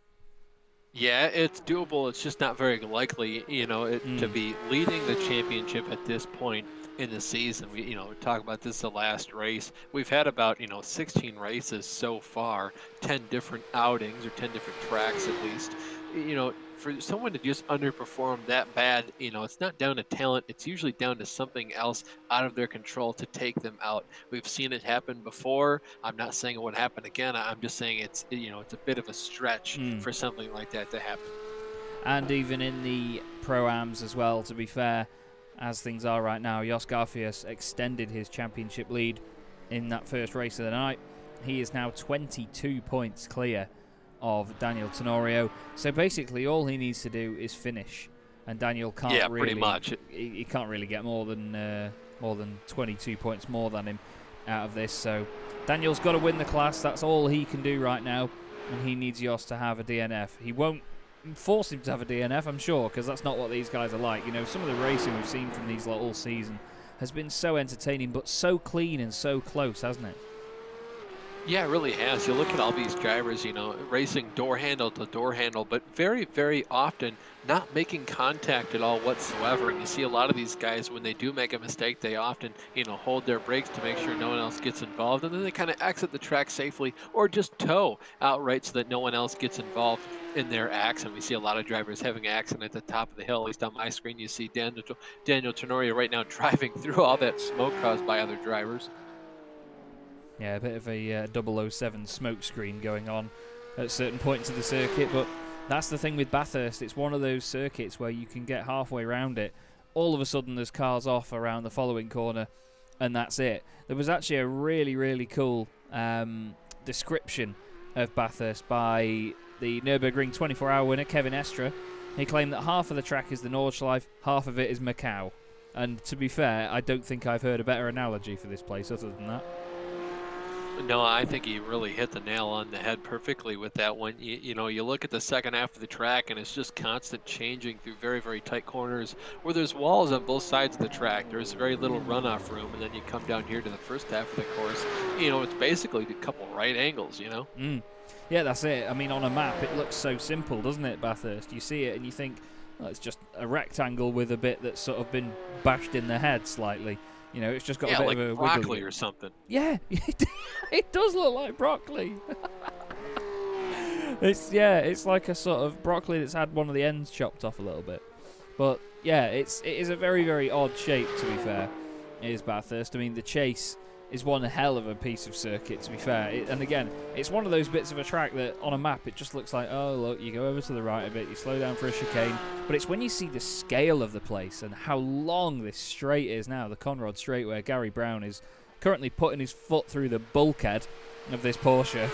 Yeah, it's doable. It's just not very likely, to be leading the championship at this point in the season. We talk about this the last race. We've had about 16 races so far, 10 different outings or 10 different tracks at least. For someone to just underperform that bad, it's not down to talent. It's usually down to something else out of their control to take them out. We've seen it happen before. I'm not saying it would happen again. I'm just saying it's a bit of a stretch for something like that to happen. And even in the Pro-Ams as well, to be fair, as things are right now, Jos Garfield extended his championship lead in that first race of the night. He is now 22 points clear of Daniel Tenorio. So basically all he needs to do is finish, and Daniel can't pretty much. He can't really get more than 22 points more than him out of this. So Daniel's got to win the class. That's all he can do right now, and he needs Jos to have a DNF. He won't force him to have a DNF, I'm sure, because that's not what these guys are like. Some of the racing we've seen from these all season has been so entertaining, but so clean and so close, hasn't it? Yeah, it really has. You look at all these drivers, racing door handle to door handle, but very, very often not making contact at all whatsoever. And you see a lot of these guys, when they do make a mistake, they often, hold their brakes to make sure no one else gets involved. And then they kind of exit the track safely or just tow outright so that no one else gets involved in their accident. We see a lot of drivers having an accident at the top of the hill. At least on my screen, you see Daniel Tenorio right now driving through all that smoke caused by other drivers. Yeah, a bit of a 007 smoke screen going on at certain points of the circuit, but that's the thing with Bathurst. It's one of those circuits where you can get halfway around it. All of a sudden, there's cars off around the following corner, and that's it. There was actually a really, really cool description of Bathurst by the Nürburgring 24-hour winner, Kevin Estra. He claimed that half of the track is the Nordschleife, half of it is Macau. And to be fair, I don't think I've heard a better analogy for this place other than that. No, I think he really hit the nail on the head perfectly with that one. You look at the second half of the track, and it's just constant changing through very, very tight corners where there's walls on both sides of the track. There's very little runoff room, and then you come down here to the first half of the course. It's basically a couple right angles, Yeah, that's it. I mean, on a map, it looks so simple, doesn't it, Bathurst? You see it, and you think, well, it's just a rectangle with a bit that's sort of been bashed in the head slightly. It's just got a bit like of a broccoli wiggle. or something. Yeah, it does look like broccoli. It's like a sort of broccoli that's had one of the ends chopped off a little bit. But yeah, it is a very, very odd shape, to be fair. It is Bathurst. I mean, the chase is one hell of a piece of circuit, to be fair. And again, it's one of those bits of a track that on a map it just looks like, oh look, you go over to the right a bit, you slow down for a chicane, but it's when you see the scale of the place and how long this straight is now, the Conrod Straight, where Gary Brown is currently putting his foot through the bulkhead of this Porsche.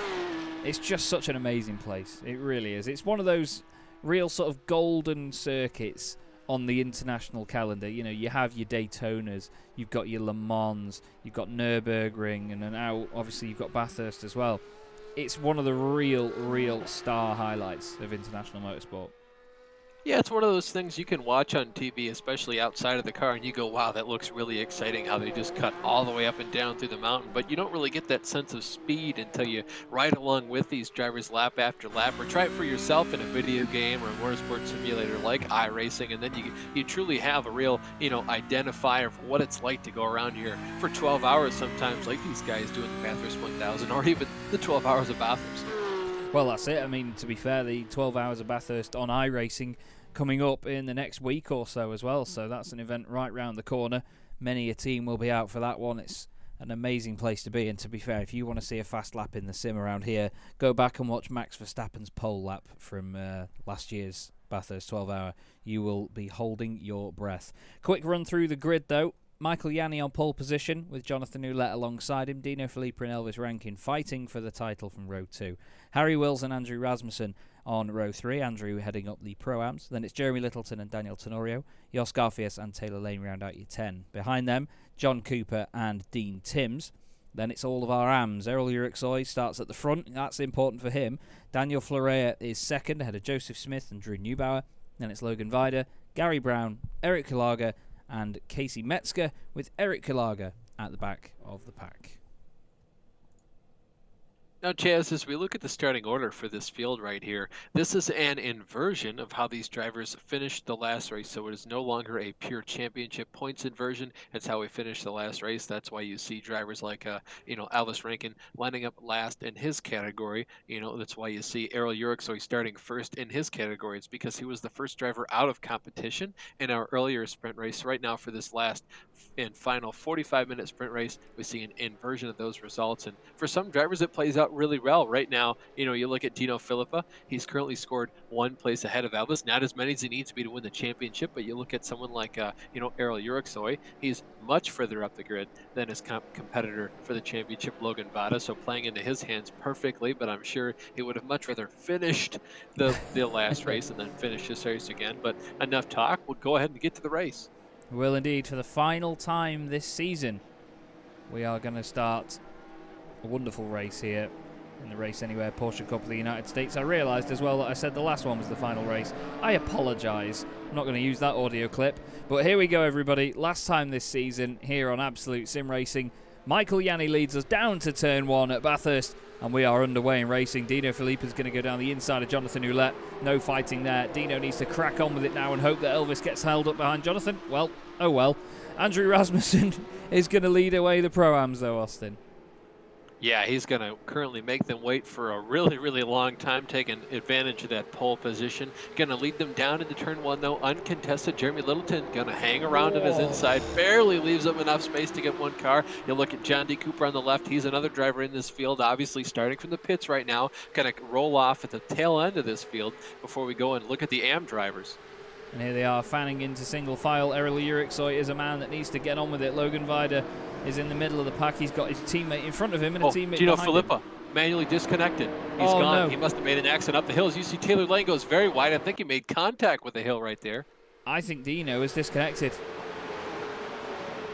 It's just such an amazing place. It really is. It's one of those real sort of golden circuits on the international calendar. You know, you have your Daytonas, you've got your Le Mans, you've got Nürburgring, and now obviously you've got Bathurst as well. It's one of the real star highlights of international motorsport. Yeah, it's one of those things you can watch on TV, especially outside of the car, and you go, wow, that looks really exciting how they just cut all the way up and down through the mountain. But you don't really get that sense of speed until you ride along with these drivers lap after lap, or try it for yourself in a video game or a motorsport simulator like iRacing, and then you truly have a real, identifier for what it's like to go around here for 12 hours sometimes, like these guys doing the Bathurst 1000, or even the 12 hours of Bathurst. Well, that's it. I mean, to be fair, the 12 hours of Bathurst on iRacing coming up in the next week or so as well. So that's an event right round the corner. Many a team will be out for that one. It's an amazing place to be. And to be fair, if you want to see a fast lap in the sim around here, go back and watch Max Verstappen's pole lap from last year's Bathurst 12 hour. You will be holding your breath. Quick run through the grid, though. Michael Yanni on pole position with Jonathan Ouellette alongside him. Dino Filippi and Elvis Rankin fighting for the title from row 2. Harry Wills and Andrew Rasmussen on row 3. Andrew heading up the Pro-Ams. Then it's Jeremy Littleton and Daniel Tenorio. Jos Garfield and Taylor Lane round out your 10. Behind them, John Cooper and Dean Timms. Then it's all of our AMs. Errol Urixoy starts at the front. That's important for him. Daniel Florea is second ahead of Joseph Smith and Drew Neubauer. Then it's Logan Vida, Gary Brown, Eric Kalaga, and Casey Metzger, with Eric Kalaga at the back of the pack. Now, Chaz, as we look at the starting order for this field right here, this is an inversion of how these drivers finished the last race. So it is no longer a pure championship points inversion. It's how we finished the last race. That's why you see drivers like, Elvis Rankin lining up last in his category. That's why you see Errol Urixoy starting first in his category. It's because he was the first driver out of competition in our earlier sprint race. Right now, for this last and final 45-minute sprint race, we see an inversion of those results. And for some drivers, it plays out really well. Right now, you look at Dino Filippi. He's currently scored one place ahead of Elvis. Not as many as he needs to be to win the championship, but you look at someone like, Errol Urixoy. He's much further up the grid than his competitor for the championship, Logan Vida. So playing into his hands perfectly, but I'm sure he would have much rather finished the last race and then finish this race again. But enough talk. We'll go ahead and get to the race. We will indeed. For the final time this season, we are going to start a wonderful race here in the Race Anywhere Porsche Cup of the United States. I realised as well that I said the last one was the final race. I apologise. I'm not going to use that audio clip. But here we go, everybody. Last time this season here on Absolute Sim Racing. Michael Yanni leads us down to turn 1 at Bathurst, and we are underway in racing. Dino Filippi is going to go down the inside of Jonathan Ouellette. No fighting there. Dino needs to crack on with it now and hope that Elvis gets held up behind Jonathan. Well, oh well. Andrew Rasmussen is going to lead away the Pro-Ams, though, Austin. Yeah, he's going to currently make them wait for a really long time, taking advantage of that pole position. Going to lead them down into turn 1, though, uncontested. Jeremy Littleton going to hang around on his inside, barely leaves him enough space to get one car. You look at John D. Cooper on the left. He's another driver in this field, obviously starting from the pits right now. Going to roll off at the tail end of this field before we go and look at the AM drivers. And here they are, fanning into single file. Errol Urixoy is a man that needs to get on with it. Logan Vida is in the middle of the pack. He's got his teammate in front of him and a teammate Dino behind Filippi him. Manually disconnected. He's gone. No. He must have made an accident up the hills. You see Taylor Lane goes very wide. I think he made contact with the hill right there. I think Dino is disconnected.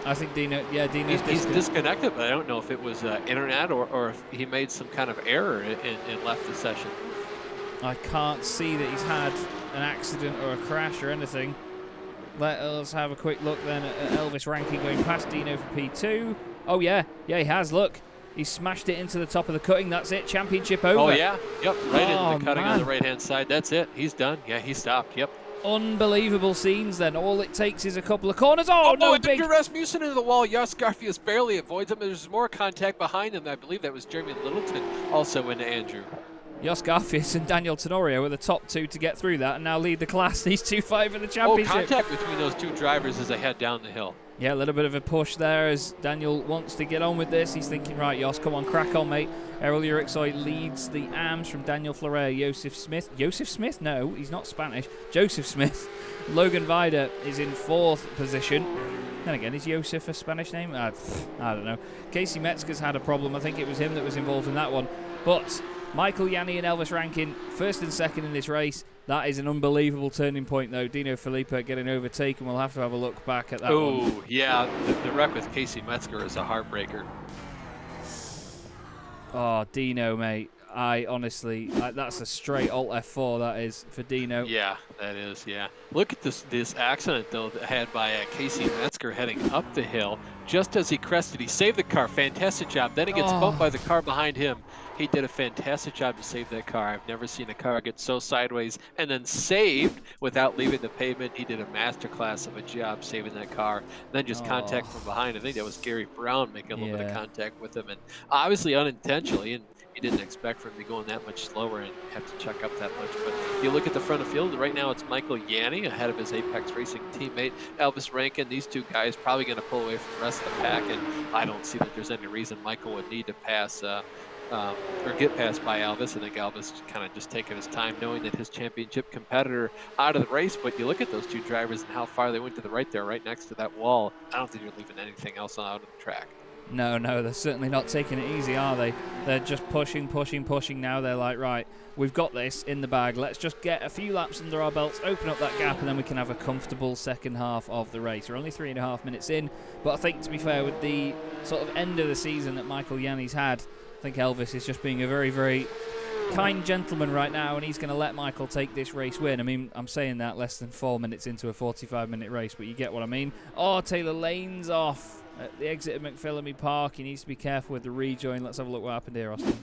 I think Dino's He's disconnected, but I don't know if it was internet or if he made some kind of error and left the session. I can't see that he's had an accident or a crash or anything. Let us have a quick look then at Elvis Rankin going past Dino for P2. Oh, yeah. Yeah, he has. Look. He smashed it into the top of the cutting. That's it. Championship over. Oh, yeah. Yep. Right into the cutting on the right-hand side. That's it. He's done. Yeah, he stopped. Yep. Unbelievable scenes then. All it takes is a couple of corners. Oh, no, big. Rasmussen into the wall. Jos Garfield barely avoids him. There's more contact behind him. I believe that was Jeremy Littleton also into Andrew. Jos Garfield and Daniel Tenorio were the top two to get through that and now lead the class. These two fight for the championship. Oh, contact between those two drivers as they head down the hill. Yeah, a little bit of a push there as Daniel wants to get on with this. He's thinking, right, Jos, come on, crack on, mate. Errol Urixoy leads the AMs from Daniel Fleuret, Joseph Smith. Joseph Smith? No, he's not Spanish. Joseph Smith. Logan Vida is in 4th position. Then again, is Joseph a Spanish name? I don't know. Casey Metzger's had a problem. I think it was him that was involved in that one. But Michael Yanni and Elvis Rankin, 1st and 2nd in this race. That is an unbelievable turning point, though. Dino Filippo getting overtaken. We'll have to have a look back at that one. Oh, yeah. The wreck with Casey Metzger is a heartbreaker. Oh, Dino, mate. I honestly, that's a straight Alt F4, that is, for Dino. Yeah, that is, yeah. Look at this accident, though, that had by Casey Metzger heading up the hill. Just as he crested, he saved the car. Fantastic job. Then he gets bumped by the car behind him. He did a fantastic job to save that car. I've never seen a car get so sideways and then saved without leaving the pavement. He did a masterclass of a job saving that car. Then just contact from behind. I think that was Gary Brown making a little bit of contact with him. And obviously unintentionally, and he didn't expect for him to be going that much slower and have to check up that much. But you look at the front of field, right now it's Michael Yanni ahead of his Apex Racing teammate, Elvis Rankin. These two guys probably going to pull away from the rest of the pack, and I don't see that there's any reason Michael would need to pass or get passed by Elvis. I think Elvis kind of just taking his time, knowing that his championship competitor out of the race. But you look at those two drivers and how far they went to the right there, right next to that wall. I don't think you're leaving anything else out of the track. No, they're certainly not taking it easy, are they? They're just pushing now. They're like, right, we've got this in the bag. Let's just get a few laps under our belts, open up that gap, and then we can have a comfortable second half of the race. We're only 3.5 minutes in, but I think, to be fair, with the sort of end of the season that Michael Yanni's had, I think Elvis is just being a very, very kind gentleman right now, and he's going to let Michael take this race win. I mean, I'm saying that less than 4 minutes into a 45-minute race, but you get what I mean. Oh, Taylor Lane's off at the exit of McPhillamy Park. He needs to be careful with the rejoin. Let's have a look what happened here, Austin.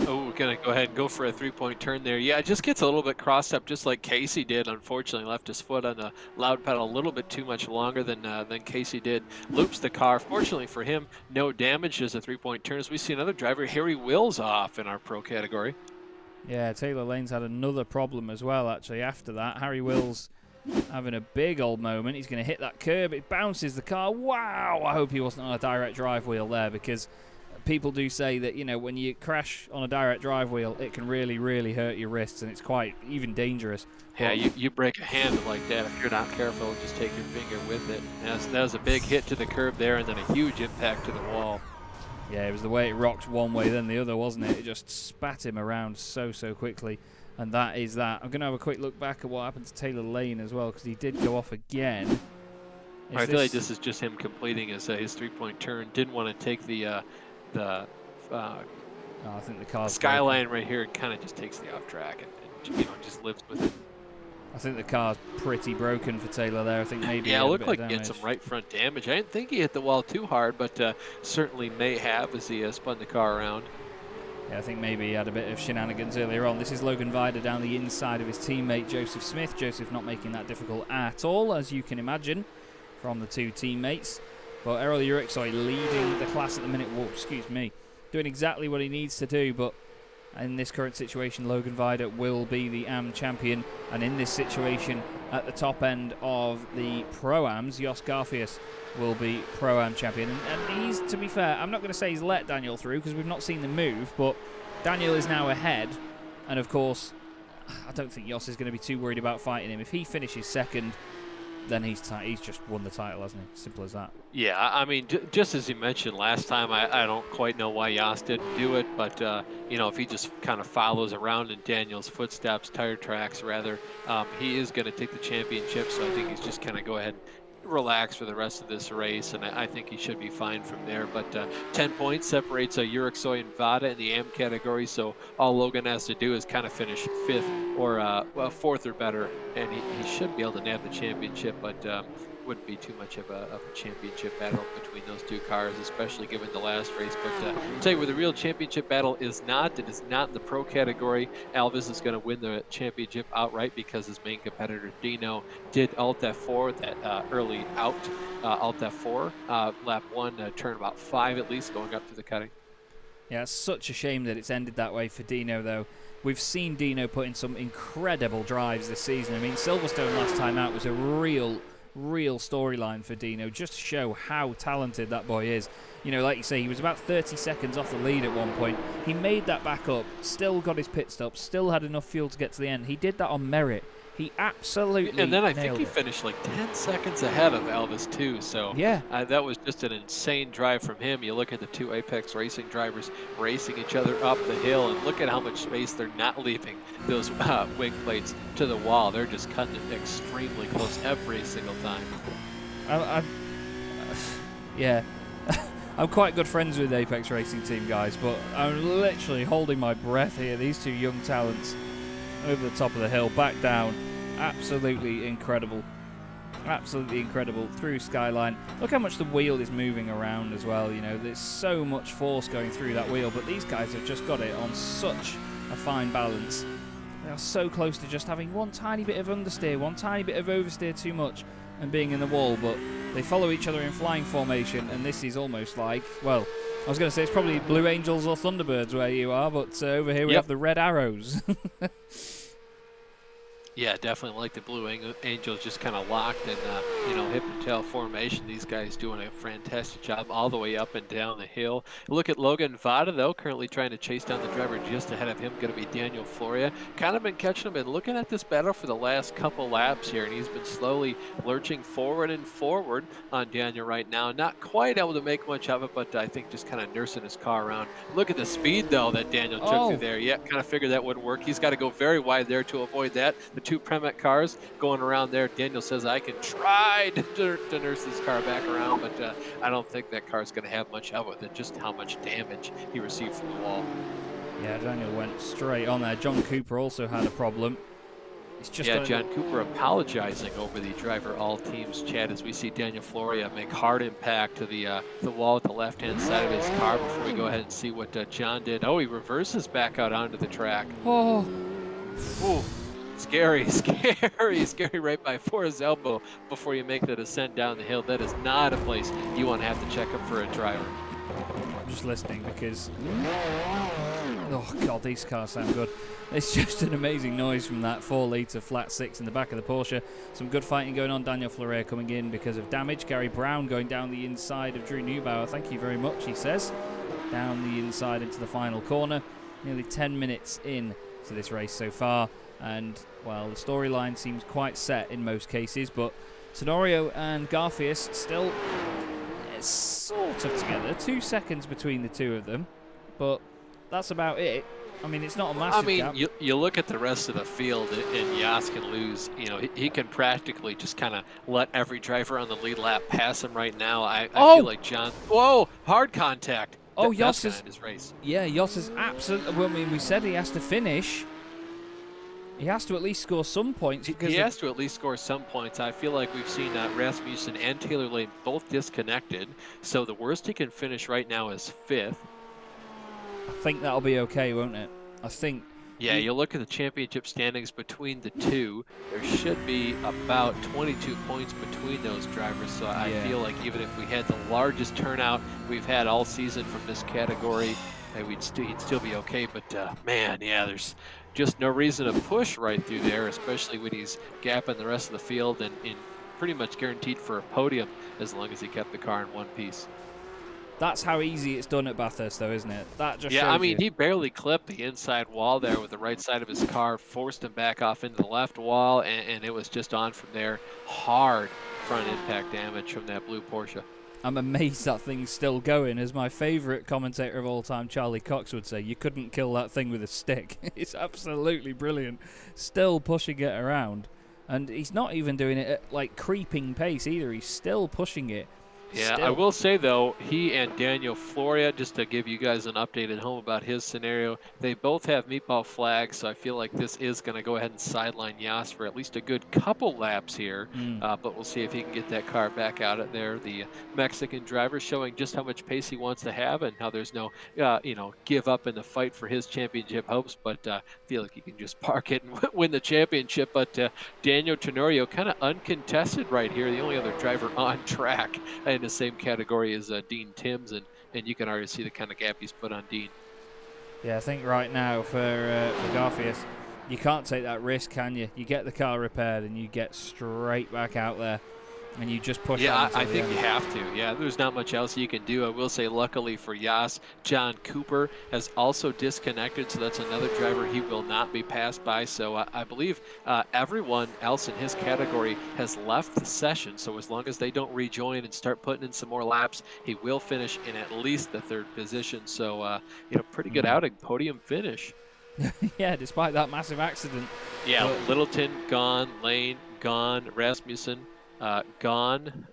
Oh, we're going to go ahead and go for a 3-point turn there. Yeah, it just gets a little bit crossed up, just like Casey did. Unfortunately, left his foot on the loud pedal a little bit too much longer than Casey did. Loops the car. Fortunately for him, no damage as a 3-point turn. As we see another driver, Harry Wills, off in our pro category. Yeah, Taylor Lane's had another problem as well, actually, after that. Harry Wills having a big old moment. He's going to hit that curb. It bounces the car. Wow! I hope he wasn't on a direct drive wheel there, because people do say that, you know, when you crash on a direct drive wheel, it can really, really hurt your wrists, and it's quite even dangerous. Yeah, you break a hand like that if you're not careful. Just take your finger with it. That was a big hit to the curb there, and then a huge impact to the wall. Yeah, it was the way it rocked one way, then the other, wasn't it? It just spat him around so quickly. And that is that. I'm going to have a quick look back at what happened to Taylor Lane as well, because he did go off again. I feel like this is just him completing his 3-point turn. Didn't want to take I think the car's skyline right here. Kind of just takes the off track and just lives with it. I think the car's pretty broken for Taylor there. I think maybe it looked like he had some right front damage. I didn't think he hit the wall too hard, but certainly may have as he spun the car around. Yeah, I think maybe he had a bit of shenanigans earlier on. This is Logan Vida down the inside of his teammate Joseph Smith. Joseph not making that difficult at all, as you can imagine, from the two teammates. But Errol Urixoy leading the class at the minute. Whoa, excuse me. Doing exactly what he needs to do, but in this current situation, Logan Vida will be the AM champion. And in this situation, at the top end of the Pro-Ams, Jos Garfield will be Pro-Am champion. And he's, to be fair, I'm not going to say he's let Daniel through, because we've not seen the move, but Daniel is now ahead. And of course, I don't think Jos is going to be too worried about fighting him. If he finishes second, then he's just won the title, hasn't he? Simple as that. Yeah, I mean, just as you mentioned last time, I don't quite know why Jos didn't do it, but if he just kind of follows around in Daniel's footsteps, tire tracks rather, he is going to take the championship. So I think he's just kind of go ahead and relax for the rest of this race, and I think he should be fine from there. But 10 points separates Urixoy and Vada in the AM category, so all Logan has to do is kind of finish 5th or 4th or better, and he should be able to nab the championship, but wouldn't be too much of a championship battle between those two cars, especially given the last race. But I'll tell you where the real championship battle is not. It is not in the pro category. Elvis is going to win the championship outright because his main competitor, Dino, did Alt F4, that early out Alt F4, lap 1, turn about 5 at least, going up to the cutting. Yeah, it's such a shame that it's ended that way for Dino, though. We've seen Dino put in some incredible drives this season. I mean, Silverstone last time out was a real storyline for Dino, just to show how talented that boy is. You know, like you say, he was about 30 seconds off the lead at one point. He made that back up, still got his pit stop, still had enough fuel to get to the end. He did that on merit. He absolutely And then I think nailed he it. finished like 10 seconds ahead of Elvis too. So Yeah. that was just an insane drive from him. You look at the two Apex Racing drivers racing each other up the hill, and look at how much space they're not leaving those wing plates to the wall. They're just cutting it extremely close every single time. Yeah. I'm quite good friends with Apex Racing Team guys, but I'm literally holding my breath here. These two young talents over the top of the hill, back down. Absolutely incredible. Absolutely incredible. Through Skyline. Look how much the wheel is moving around as well. You know, there's so much force going through that wheel, but these guys have just got it on such a fine balance. They are so close to just having one tiny bit of understeer, one tiny bit of oversteer too much and being in the wall, but they follow each other in flying formation, and this is almost like, well, I was going to say it's probably Blue Angels or Thunderbirds where you are, but over here we have the Red Arrows. Yeah, definitely like the Blue Angels just kind of locked in, hip and tail formation. These guys doing a fantastic job all the way up and down the hill. Look at Logan Vada, though, currently trying to chase down the driver just ahead of him, going to be Daniel Floria. Kind of been catching him and looking at this battle for the last couple laps here, and he's been slowly lurching forward and forward on Daniel right now. Not quite able to make much of it, but I think just kind of nursing his car around. Look at the speed, though, that Daniel took through there. Yeah, kind of figured that would work. He's got to go very wide there to avoid that. The two Premet cars going around there. Daniel says, I can try to nurse this car back around, but I don't think that car's going to have much of it than just how much damage he received from the wall. Yeah, Daniel went straight on there. John Cooper also had a problem. It's just John Cooper apologizing over the driver all teams chat as we see Daniel Floria make hard impact to the wall at the left-hand side of his car before we go ahead and see what John did. Oh, he reverses back out onto the track. Oh. Ooh. Scary right by his elbow before you make the descent down the hill. That is not a place you want to have to check up for a driver. I'm just listening because, oh God, these cars sound good. It's just an amazing noise from that 4-litre flat 6 in the back of the Porsche. Some good fighting going on. Daniel Florea coming in because of damage. Gary Brown going down the inside of Drew Neubauer. Thank you very much, he says. Down the inside into the final corner. Nearly 10 minutes in to this race so far. And, well, the storyline seems quite set in most cases, but Tenorio and Garfield still sort of together. 2 seconds between the two of them, but that's about it. I mean, it's not a massive gap. You look at the rest of the field, and Yas can lose. You know, he can practically just kind of let every driver on the lead lap pass him right now. I feel like John. Whoa, hard contact. Oh, Yas is his race. Yeah, Yas is absolutely. Well, I mean, we said he has to finish. He has to at least score some points. He has to at least score some points. I feel like we've seen Rasmussen and Taylor Lane both disconnected. So the worst he can finish right now is 5th. I think that'll be okay, won't it? I think. Yeah, you look at the championship standings between the two, there should be about 22 points between those drivers. So I feel like even if we had the largest turnout we've had all season from this category, he'd still be okay. But man, yeah, there's just no reason to push right through there, especially when he's gapping the rest of the field and pretty much guaranteed for a podium as long as he kept the car in one piece. That's how easy it's done at Bathurst, though, isn't it? That just I mean, you. He barely clipped the inside wall there with the right side of his car, forced him back off into the left wall, and it was just on from there. Hard front impact damage from that blue Porsche. I'm amazed that thing's still going. As my favourite commentator of all time, Charlie Cox, would say, you couldn't kill that thing with a stick. It's absolutely brilliant. Still pushing it around. And he's not even doing it at, like, creeping pace either. He's still pushing it. Yeah, I will say, though, he and Daniel Floria, just to give you guys an update at home about his scenario, they both have meatball flags, so I feel like this is going to go ahead and sideline Yas for at least a good couple laps here, but we'll see if he can get that car back out of there. The Mexican driver showing just how much pace he wants to have and how there's no, give up in the fight for his championship hopes, but I feel like he can just park it and win the championship. But Daniel Tenorio kind of uncontested right here, the only other driver on track in the same category as Dean Timms, and you can already see the kind of gap he's put on Dean. Yeah, I think right now for Garfield, you can't take that risk, can you? You get the car repaired and you get straight back out there, and you just push on Yeah, until I the think you end. have to. Yeah, there's not much else you can do. I will say, luckily for Yas, John Cooper has also disconnected, so that's another driver he will not be passed by. So I believe everyone else in his category has left the session. So as long as they don't rejoin and start putting in some more laps, he will finish in at least the third position. So pretty good Mm. outing, podium finish. Yeah, despite that massive accident. Yeah, But Littleton gone, Lane gone, Rasmussen gone,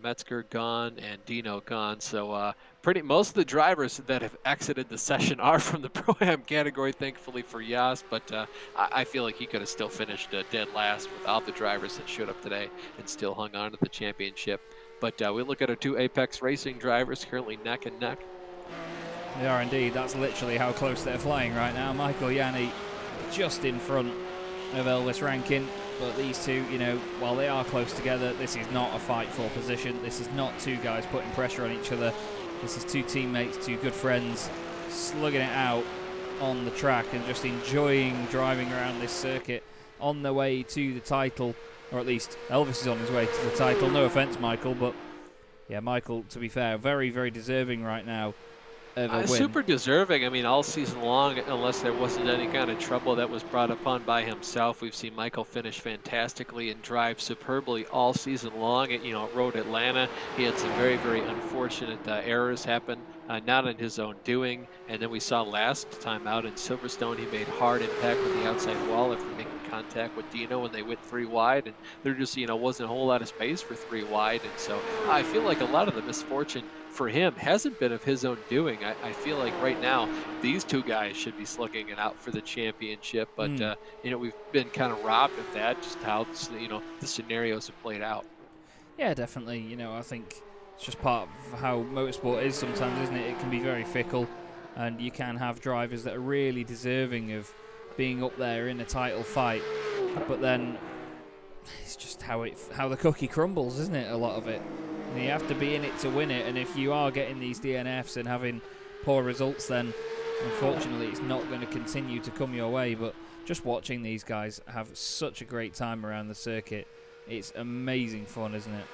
Metzger gone, and Dino gone. So pretty most of the drivers that have exited the session are from the Pro-Am category, thankfully for Yas. But I feel like he could have still finished dead last without the drivers that showed up today and still hung on to the championship. But we look at our two Apex Racing drivers currently neck and neck. they are indeed. That's literally how close they're flying right now. Michael Yanni just in front of Elvis Rankin. But these two, while they are close together, this is not a fight for position. This is not two guys putting pressure on each other. This is two teammates, two good friends, slugging it out on the track and just enjoying driving around this circuit on their way to the title. Or at least Elvis is on his way to the title. No offense, Michael, but yeah, Michael, to be fair, very, very deserving right now of a win. Super deserving. I mean, all season long, unless there wasn't any kind of trouble that was brought upon by himself, we've seen Michael finish fantastically and drive superbly all season long. At Road Atlanta, he had some very, very unfortunate errors happen, not on his own doing. And then we saw last time out in Silverstone, he made hard impact with the outside wall after making contact with Dino when they went 3 wide, and there just wasn't a whole lot of space for 3 wide. And so I feel like a lot of the misfortune for him hasn't been of his own doing. I feel like right now these two guys should be slugging it out for the championship, but we've been kind of robbed of that, just how the scenarios have played out. Yeah, definitely. I think it's just part of how motorsport is sometimes, isn't it? It can be very fickle, and you can have drivers that are really deserving of being up there in a title fight, but then it's just how the cookie crumbles, isn't it? A lot of it. And you have to be in it to win it, and if you are getting these DNFs and having poor results, then unfortunately it's not going to continue to come your way. But just watching these guys have such a great time around the circuit, it's amazing fun, isn't it?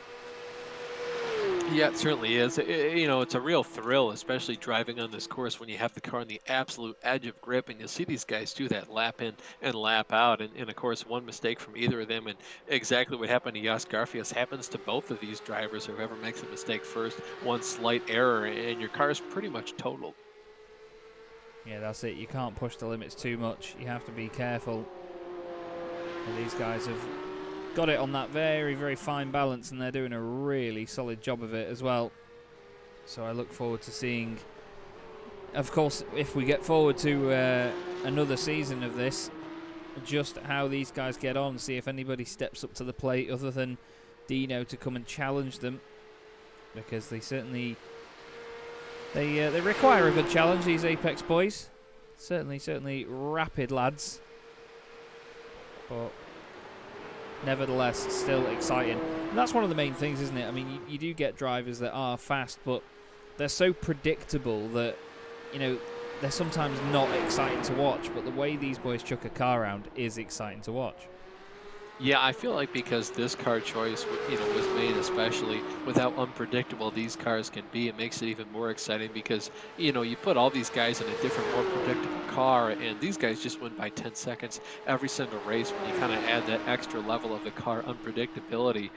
Yeah, it certainly is. It's a real thrill, especially driving on this course when you have the car on the absolute edge of grip, and you'll see these guys do that lap in and lap out. And of course, one mistake from either of them, and exactly what happened to Yas Garfield happens to both of these drivers. Whoever makes a mistake first, one slight error, and your car is pretty much totaled. Yeah, that's it. You can't push the limits too much. You have to be careful. And these guys have got it on that very, very fine balance, and they're doing a really solid job of it as well. So I look forward to seeing, of course, if we get forward to another season of this, just how these guys get on, see if anybody steps up to the plate other than Dino to come and challenge them, because they certainly they require a good challenge, these Apex boys. Certainly rapid lads, but nevertheless still exciting. And that's one of the main things, isn't it? I mean, you do get drivers that are fast, but they're so predictable that they're sometimes not exciting to watch, but the way these boys chuck a car around is exciting to watch. Yeah, I feel like because this car choice, was made especially with how unpredictable these cars can be, it makes it even more exciting because, you put all these guys in a different, more predictable car, and these guys just win by 10 seconds every single race. When you kind of add that extra level of the car unpredictability,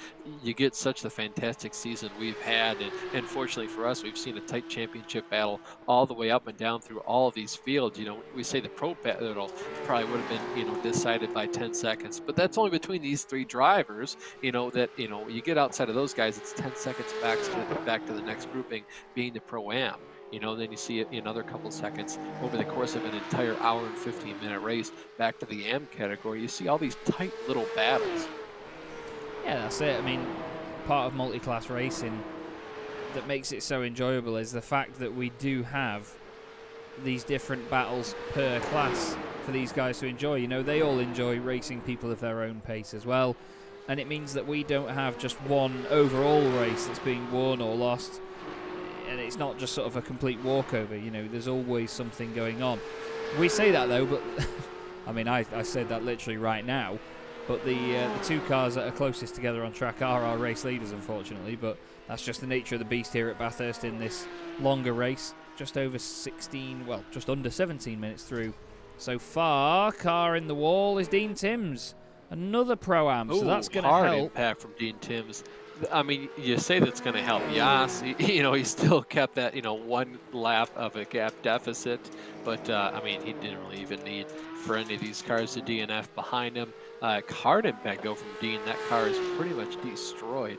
you get such the fantastic season we've had. And fortunately for us, we've seen a tight championship battle all the way up and down through all of these fields. We say the pro battle probably would have been, decided by 10 seconds, but that's only between these 3 drivers. You get outside of those guys, it's 10 seconds back to the next grouping, being the Pro-Am. Then you see it another couple seconds over the course of an entire hour and 15-minute race back to the AM category. You see all these tight little battles. Yeah, that's it. I mean, part of multi-class racing that makes it so enjoyable is the fact that we do have these different battles per class for these guys to enjoy. They all enjoy racing people of their own pace as well, and it means that we don't have just one overall race that's being won or lost. and it's not just sort of a complete walkover. You know, there's always something going on. We say that though, but I mean, I said that literally right now. But the two cars that are closest together on track are our race leaders, unfortunately. But that's just the nature of the beast here at Bathurst in this longer race. Just over 16, well, just under 17 minutes through so far. Car in the wall is Dean Timms. Another Pro-Am, so that's going to help. Hard impact from Dean Timms. I mean, you say that's going to help Yas. He still kept that, one lap of a gap deficit. But, I mean, he didn't really even need for any of these cars to DNF behind him. Hard impact, though, from Dean. That car is pretty much destroyed.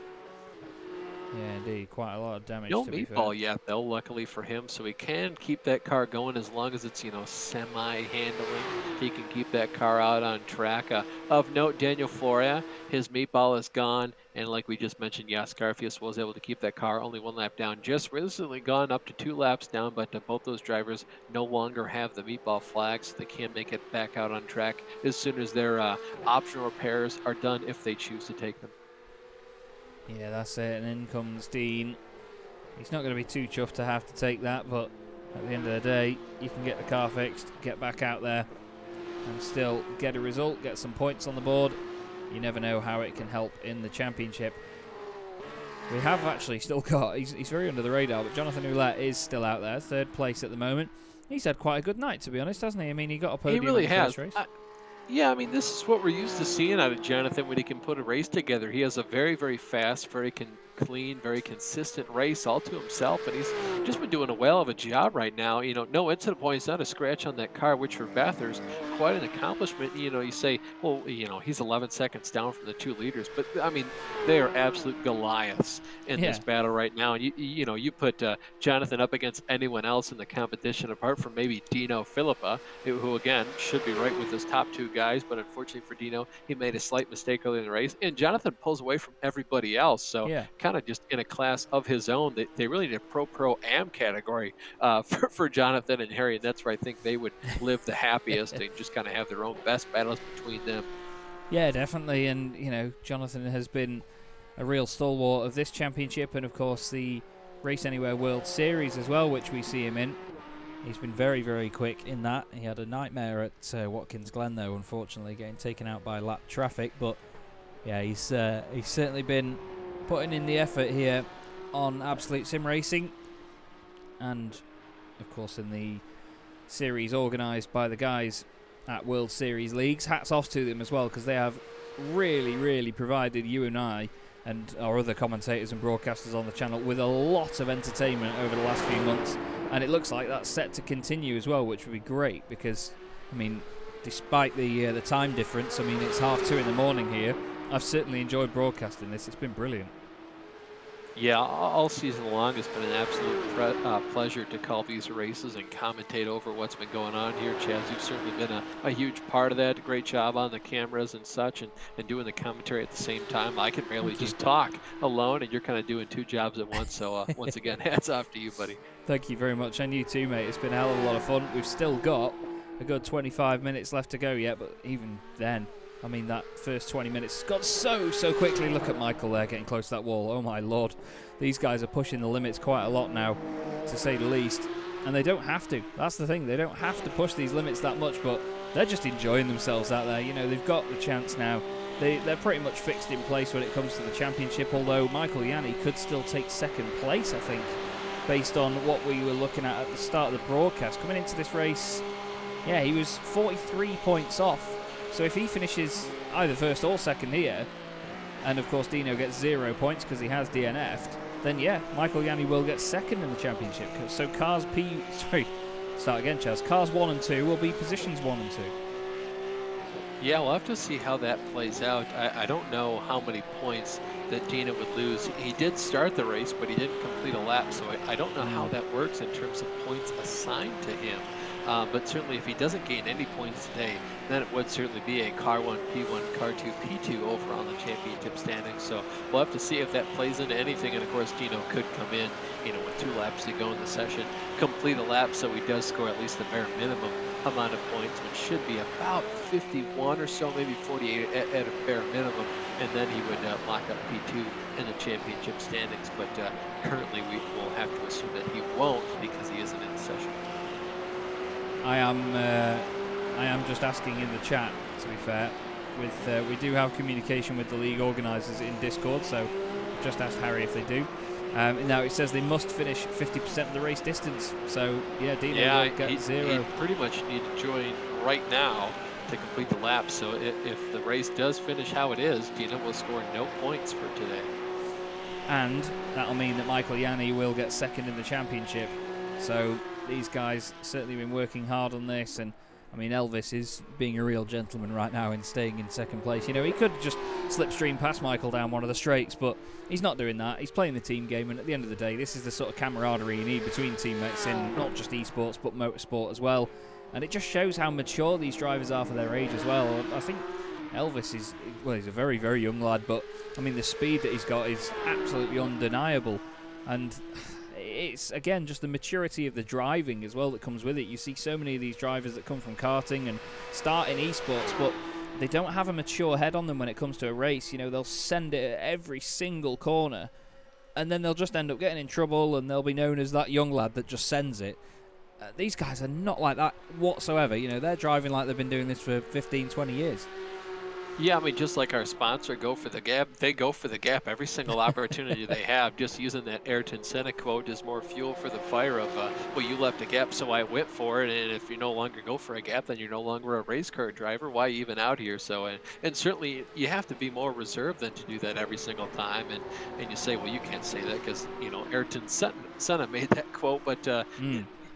Yeah, indeed. Quite a lot of damage, No to be fair. meatball yet, though, luckily for him. So he can keep that car going as long as it's, semi-handling. He can keep that car out on track. Of note, Daniel Florea, his meatball is gone. And like we just mentioned, Garfield was able to keep that car only one lap down. Just recently gone up to 2 laps down, but both those drivers no longer have the meatball flag, so they can make it back out on track as soon as their optional repairs are done if they choose to take them. Yeah, that's it. And in comes Dean. He's not going to be too chuffed to have to take that, but at the end of the day, you can get the car fixed, get back out there, and still get a result, get some points on the board. You never know how it can help in the championship. We have actually still got, he's very under the radar, but Jonathan Ouellette is still out there, 3rd place at the moment. He's had quite a good night, to be honest, hasn't he? I mean, he got a podium he really in the has. first race. Yeah, I mean, this is what we're used to seeing out of Jonathan when he can put a race together. He has a very, very fast, very clean, very consistent race all to himself, and he's just been doing a whale of a job right now. No incident points, not a scratch on that car, which for Bathurst, quite an accomplishment. You say, well, he's 11 seconds down from the 2 leaders, but I mean, they are absolute Goliaths in this battle right now. And you put Jonathan up against anyone else in the competition, apart from maybe Dino Filippa, who again should be right with his top 2 guys, but unfortunately for Dino, he made a slight mistake early in the race, and Jonathan pulls away from everybody else. So kind of just in a class of his own. They really need a Pro-Am category for Jonathan and Harry, and that's where I think they would live the happiest and just kind of have their own best battles between them. Yeah, definitely. And, Jonathan has been a real stalwart of this championship and, of course, the Race Anywhere World Series as well, which we see him in. He's been very, very quick in that. He had a nightmare at Watkins Glen, though, unfortunately, getting taken out by lap traffic. But, yeah, he's certainly been putting in the effort here on Absolute Sim Racing. And, of course, in the series organised by the guys at World Series Leagues. Hats off to them as well, because they have really, really provided you and I and our other commentators and broadcasters on the channel with a lot of entertainment over the last few months. And it looks like that's set to continue as well, which would be great because, I mean, despite the time difference, I mean, it's 2:30 in the morning here. I've certainly enjoyed broadcasting this. It's been brilliant. Yeah, all season long it's been an absolute pleasure to call these races and commentate over what's been going on here. Chaz, you've certainly been a huge part of that. Great job on the cameras and such, and doing the commentary at the same time. I can barely just talk alone, and you're kind of doing 2 jobs at once. So once again, hats off to you, buddy. Thank you very much, and you too, mate. It's been a hell of a lot of fun. We've still got a good 25 minutes left to go yet, but even then, I mean, that first 20 minutes has gone so quickly. Look at Michael there getting close to that wall. Oh, my Lord. These guys are pushing the limits quite a lot now, to say the least. And they don't have to. That's the thing. They don't have to push these limits that much, but they're just enjoying themselves out there. They've got the chance now. They're pretty much fixed in place when it comes to the championship, although Michael Yanni could still take 2nd place, I think, based on what we were looking at the start of the broadcast. Coming into this race, yeah, he was 43 points off. So if he finishes either 1st or 2nd here, and of course Dino gets 0 points because he has DNF'd, then yeah, Michael Yanni will get 2nd in the championship. So cars Cars 1 and 2 will be positions 1 and 2. Yeah, we'll have to see how that plays out. I don't know how many points that Dino would lose. He did start the race, but he didn't complete a lap, so I don't know how that works in terms of points assigned to him. But certainly if he doesn't gain any points today, then it would certainly be a Car 1, P1, Car 2, P2 over on the championship standings. So we'll have to see if that plays into anything. And of course, Dino could come in, with 2 laps to go in the session, complete a lap, so he does score at least the bare minimum amount of points, which should be about 51 or so, maybe 48 at a bare minimum, and then he would lock up P2 in the championship standings. But currently, we will have to assume that he won't because he isn't in session. I am just asking in the chat, to be fair. We do have communication with the league organisers in Discord, so I've just asked Harry if they do. Now it says they must finish 50% of the race distance. So yeah, Dino will get 0. He pretty much need to join right now to complete the lap. So if the race does finish how it is, Dino will score no points for today. And that'll mean that Michael Yanni will get second in the championship. So these guys certainly been working hard on this, and I mean, Elvis is being a real gentleman right now in staying in second place. You know, he could just slipstream past Michael down one of the straights, but he's not doing that. He's playing the team game, and at the end of the day, this is the sort of camaraderie you need between teammates in not just esports, but motorsport as well. And it just shows how mature these drivers are for their age as well. I think Elvis is, well, he's a very, very young lad, but I mean, the speed that he's got is absolutely undeniable. And it's, again, just the maturity of the driving as well that comes with it. You see so many of these drivers that come from karting and start in esports, but they don't have a mature head on them when it comes to a race. You know, they'll send it at every single corner, and then they'll just end up getting in trouble, and they'll be known as that young lad that just sends it. These guys are not like that whatsoever. You know, they're driving like they've been doing this for 15, 20 years. Yeah, I mean, just like our sponsor, Go for the Gap, they go for the gap every single opportunity they have. Just using that Ayrton Senna quote is more fuel for the fire of, well, you left a gap, so I went for it. And if you no longer go for a gap, then you're no longer a race car driver. Why even out here? So, and certainly you have to be more reserved than to do that every single time. And you say, well, you can't say that because, you know, Ayrton Senna made that quote, but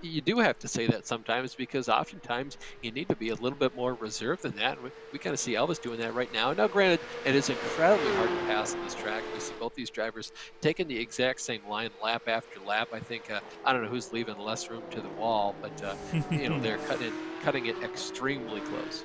you do have to say that sometimes because oftentimes you need to be a little bit more reserved than that. We kind of see Elvis doing that right now. Now, granted, it is incredibly hard to pass on this track. We see both these drivers taking the exact same line lap after lap. I think, I don't know who's leaving less room to the wall, but, you know, they're cutting it extremely close.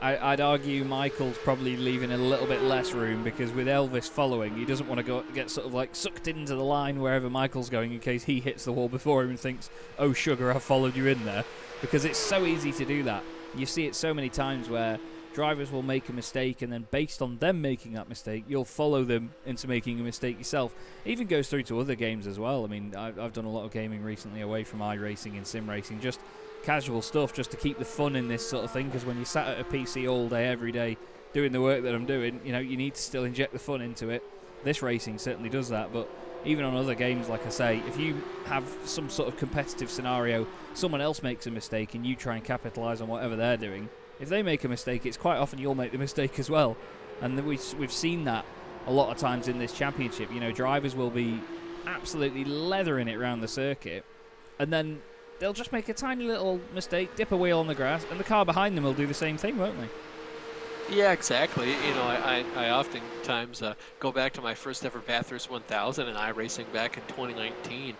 I'd argue Michael's probably leaving a little bit less room because with Elvis following, he doesn't want to get sort of like sucked into the line wherever Michael's going in case he hits the wall before him and thinks, oh sugar, I've followed you in there. Because it's so easy to do that. You see it so many times where drivers will make a mistake and then based on them making that mistake, you'll follow them into making a mistake yourself. It even goes through to other games as well. I mean, I've done a lot of gaming recently away from iRacing and sim racing, just casual stuff just to keep the fun in this sort of thing, because when you're sat at a PC all day every day doing the work that I'm doing, you know, you need to still inject the fun into it. This racing certainly does that, but even on other games, like I say, if you have some sort of competitive scenario, someone else makes a mistake and you try and capitalise on whatever they're doing, if they make a mistake, it's quite often you'll make the mistake as well. And we've seen that a lot of times in this championship. You know, drivers will be absolutely leathering it around the circuit, and then they'll just make a tiny little mistake, dip a wheel on the grass, and the car behind them will do the same thing, won't they? Yeah, exactly. You know, I oftentimes go back to my first ever Bathurst 1000 and iRacing back in 2019.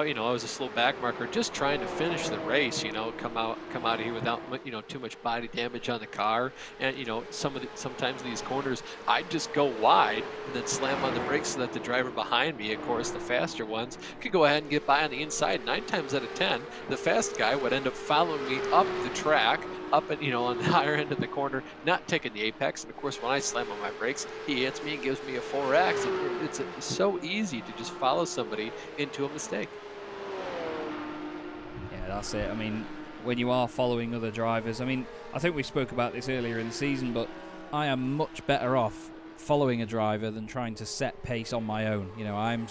You know, I was a slow back marker, just trying to finish the race. You know, come out of here without too much body damage on the car. And you know, sometimes these corners, I'd just go wide and then slam on the brakes so that the driver behind me, of course, the faster ones, could go ahead and get by on the inside. 9 times out of 10, the fast guy would end up following me up the track, up and, you know, on the higher end of the corner, not taking the apex. And of course, when I slam on my brakes, he hits me and gives me a 4X. And it's so easy to just follow somebody into a mistake. Yeah, that's it. I mean, when you are following other drivers, I mean, I think we spoke about this earlier in the season, but I am much better off following a driver than trying to set pace on my own. You know, I'm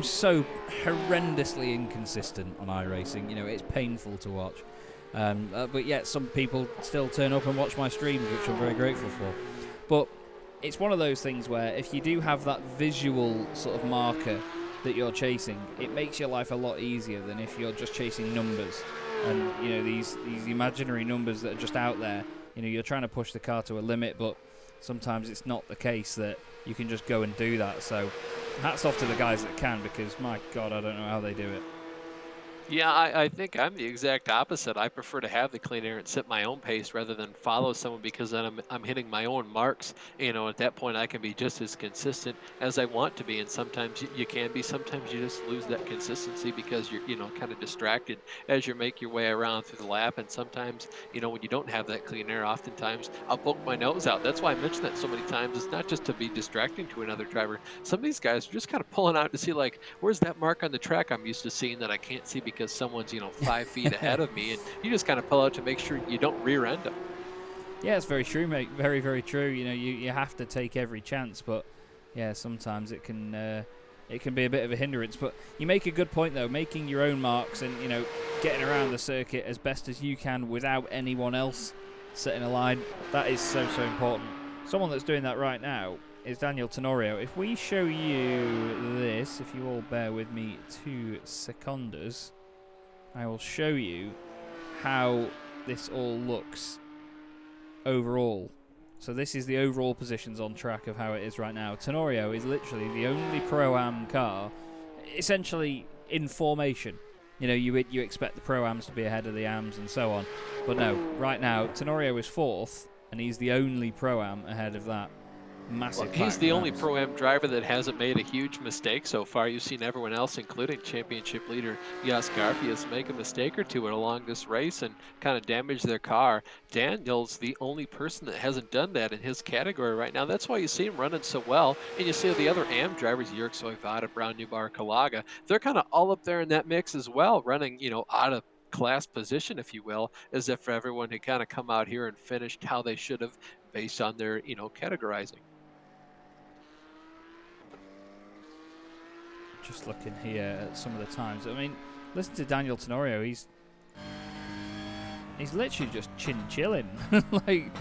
so horrendously inconsistent on iRacing. You know, it's painful to watch. But yet some people still turn up and watch my streams, which I'm very grateful for. But it's one of those things where if you do have that visual sort of marker that you're chasing, it makes your life a lot easier than if you're just chasing numbers. And, you know, these imaginary numbers that are just out there, you know, you're trying to push the car to a limit, but sometimes it's not the case that you can just go and do that. So hats off to the guys that can, because, my God, I don't know how they do it. Yeah, I think I'm the exact opposite. I prefer to have the clean air and set my own pace rather than follow someone because then I'm hitting my own marks. At that point I can be just as consistent as I want to be. And sometimes you can be, sometimes you just lose that consistency because you're, kind of distracted as you make your way around through the lap. And sometimes, when you don't have that clean air, oftentimes I'll poke my nose out. That's why I mentioned that so many times. It's not just to be distracting to another driver. Some of these guys are just kind of pulling out to see, like, where's that mark on the track I'm used to seeing that I can't see because someone's 5 feet ahead of me, and you just kind of pull out to make sure you don't rear end them. Yeah, it's very true, mate. Very, very true. You have to take every chance, but yeah, sometimes it can be a bit of a hindrance. But you make a good point though, making your own marks and getting around the circuit as best as you can without anyone else setting a line. That is so important. Someone that's doing that right now is Daniel Tenorio. If we show you this, if you all bear with me 2 seconds, I will show you how this all looks overall. So this is the overall positions on track of how it is right now. Tenorio is literally the only Pro-Am car essentially in formation. You expect the Pro-Ams to be ahead of the Ams and so on. But no, right now Tenorio is 4th and he's the only Pro-Am ahead of that massive. Well, he's the only Pro-Am driver that hasn't made a huge mistake so far. You've seen everyone else, including championship leader Garfield, make a mistake or two along this race and kind of damage their car. Daniel's the only person that hasn't done that in his category right now. That's why you see him running so well. And you see the other AM drivers, Yerk, Soivada, Brown, Newbar, Kalaga, they're kind of all up there in that mix as well, running, out of class position, if you will, as if everyone had kind of come out here and finished how they should have based on their, categorizing. Just looking here at some of the times. I mean, listen to Daniel Tenorio. He's literally just chilling. Like,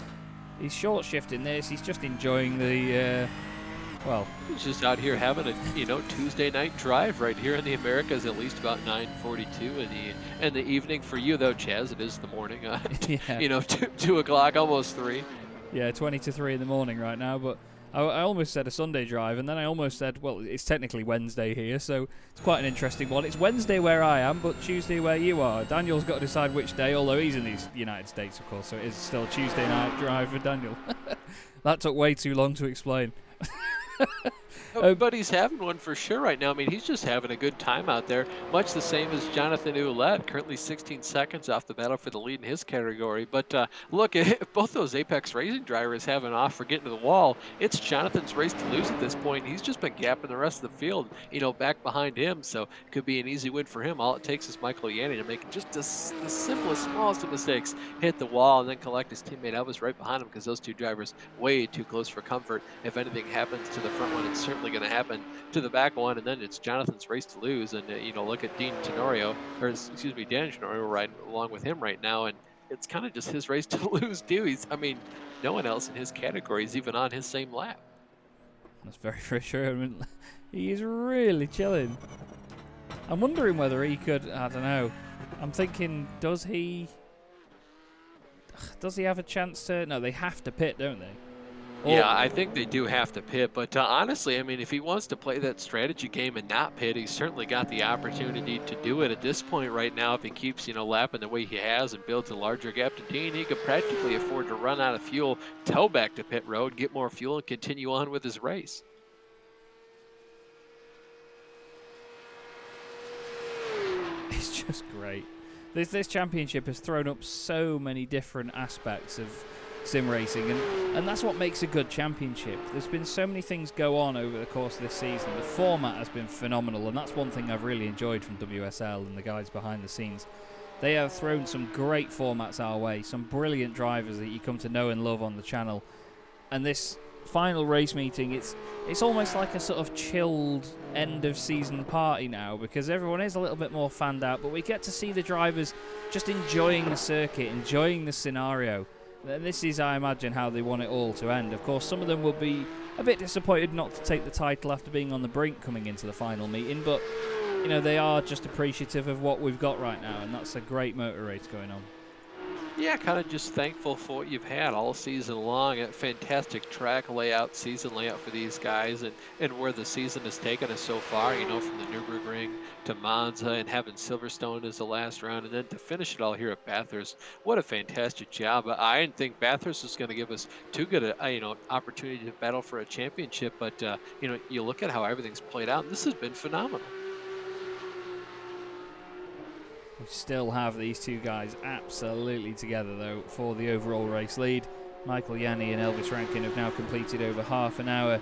he's short shifting this. He's just enjoying the. He's just out here having a Tuesday night drive right here in the Americas. At least about 9:42 in the evening for you though, Chaz. It is the morning. Yeah. 2 o'clock, almost 3. Yeah, 20 to 3 in the morning right now, but. I almost said a Sunday drive, and then I almost said, well, it's technically Wednesday here, so it's quite an interesting one. It's Wednesday where I am, but Tuesday where you are. Daniel's got to decide which day, although he's in the United States, of course, so it is still a Tuesday night drive for Daniel. That took way too long to explain. But he's having one for sure right now. I mean, he's just having a good time out there, much the same as Jonathan Ouellette, currently 16 seconds off the battle for the lead in his category. But look, if both those Apex Racing drivers have an off for getting to the wall, it's Jonathan's race to lose at this point. He's just been gapping the rest of the field, back behind him, so it could be an easy win for him. All it takes is Michael Yanni to make just the simplest, smallest of mistakes, hit the wall, and then collect his teammate Elvis right behind him because those two drivers way too close for comfort. If anything happens to the front one, it's certainly going to happen to the back one, and then it's Jonathan's race to lose. And look at Dan Tenorio riding along with him right now, and it's kind of just his race to lose too. No one else in his category is even on his same lap. That's very, very true. I mean, he is really chilling. I'm wondering whether he could. I don't know. I'm thinking, does he have a chance to? No, they have to pit, don't they? Yeah, I think they do have to pit, but honestly, I mean, if he wants to play that strategy game and not pit, he's certainly got the opportunity to do it at this point right now. If he keeps, lapping the way he has and builds a larger gap to Dean, he could practically afford to run out of fuel, tow back to pit road, get more fuel, and continue on with his race. It's just great. This championship has thrown up so many different aspects of sim racing, and that's what makes a good championship. There's been so many things go on over the course of this season. The format has been phenomenal, and that's one thing I've really enjoyed from WSL and the guys behind the scenes. They have thrown some great formats our way, some brilliant drivers that you come to know and love on the channel. And this final race meeting, it's almost like a sort of chilled end of season party now, because everyone is a little bit more fanned out, but we get to see the drivers just enjoying the circuit, enjoying the scenario. This is, I imagine, how they want it all to end. Of course, some of them will be a bit disappointed not to take the title after being on the brink coming into the final meeting, but they are just appreciative of what we've got right now, and that's a great motor race going on. Yeah, kind of just thankful for what you've had all season long. A fantastic track layout, season layout for these guys, and where the season has taken us so far. You know, from the Nürburgring to Monza and having Silverstone as the last round, and then to finish it all here at Bathurst. What a fantastic job! I didn't think Bathurst was going to give us too good opportunity to battle for a championship, but you know, you look at how everything's played out, and this has been phenomenal. We still have these two guys absolutely together, though, for the overall race lead. Michael Yanni and Elvis Rankin have now completed over half an hour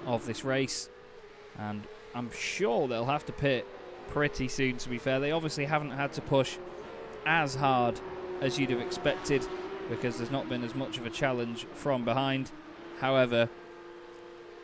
of this race, and I'm sure they'll have to pit pretty soon, to be fair. They obviously haven't had to push as hard as you'd have expected because there's not been as much of a challenge from behind. However,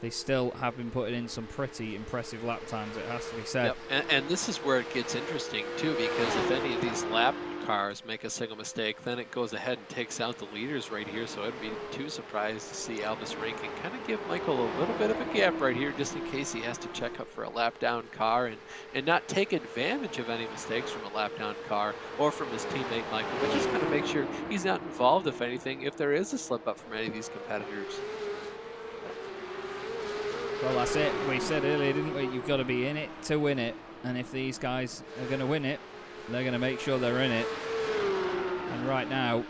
they still have been putting in some pretty impressive lap times, it has to be said. Yep. And this is where it gets interesting, too, because if any of these lap cars make a single mistake, then it goes ahead and takes out the leaders right here. So I'd be too surprised to see Elvis Rankin kind of give Michael a little bit of a gap right here, just in case he has to check up for a lap down car and not take advantage of any mistakes from a lap down car or from his teammate Michael, but just kind of make sure he's not involved, if anything, if there is a slip up from any of these competitors. Well, that's it. We said earlier, didn't we? You've got to be in it to win it. And if these guys are going to win it, they're going to make sure they're in it. And right now,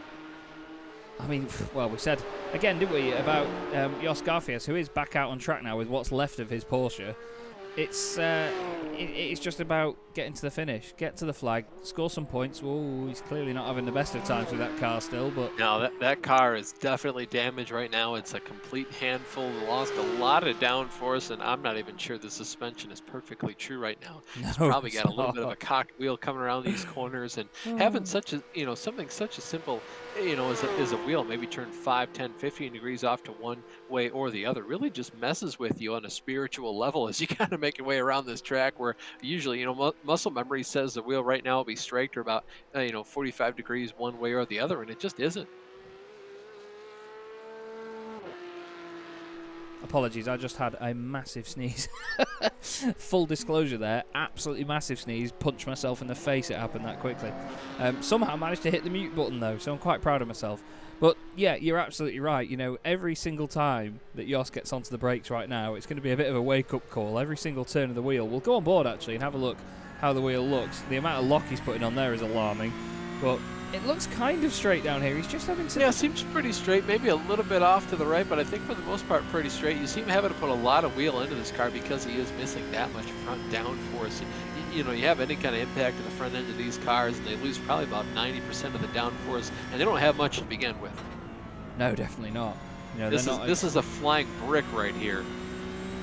I mean, well, we said, again, didn't we, about Jos Garfield, who is back out on track now with what's left of his Porsche. It's just about getting to the finish, get to the flag, score some points. Oh, he's clearly not having the best of times with that car still, but no, that car is definitely damaged right now. It's a complete handful. Lost a lot of downforce, and I'm not even sure the suspension is perfectly true right now. no, It's probably got a little bit of a cocked wheel coming around these corners, and having such a something such a simple as a wheel, maybe turn 5, 10, 15 degrees off to one way or the other, really just messes with you on a spiritual level as you kind of make your way around this track where usually, muscle memory says the wheel right now will be straight or about, 45 degrees one way or the other, and it just isn't. Apologies, I just had a massive sneeze. Full disclosure there, absolutely massive sneeze, punched myself in the face, it happened that quickly. Somehow managed to hit the mute button though, so I'm quite proud of myself. But yeah, you're absolutely right. Every single time that Jos gets onto the brakes right now, it's going to be a bit of a wake-up call. Every single turn of the wheel. We'll go on board actually and have a look how the wheel looks. The amount of lock he's putting on there is alarming, but it looks kind of straight down here. He's just having to... Yeah, seems pretty straight, maybe a little bit off to the right, but I think for the most part pretty straight. You seem having to put a lot of wheel into this car because he is missing that much front downforce. You have any kind of impact to the front end of these cars, and they lose probably about 90% of the downforce, and they don't have much to begin with. No, definitely not. This is a flying brick right here.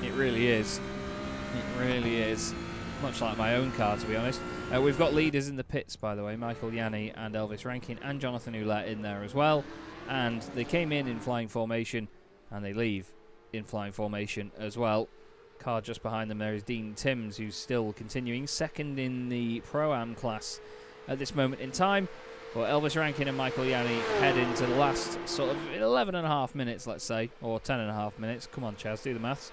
It really is. It really is. Much like my own car, to be honest. We've got leaders in the pits, by the way. Michael Yanni and Elvis Rankin and Jonathan Ouellette in there as well. And they came in flying formation, and they leave in flying formation as well. Car just behind them there is Dean Timms, who's still continuing second in the Pro-Am class at this moment in time. Well, Elvis Rankin and Michael Yanni head into the last sort of 11 and a half minutes, let's say, or 10 and a half minutes. Come on, Chaz, do the maths.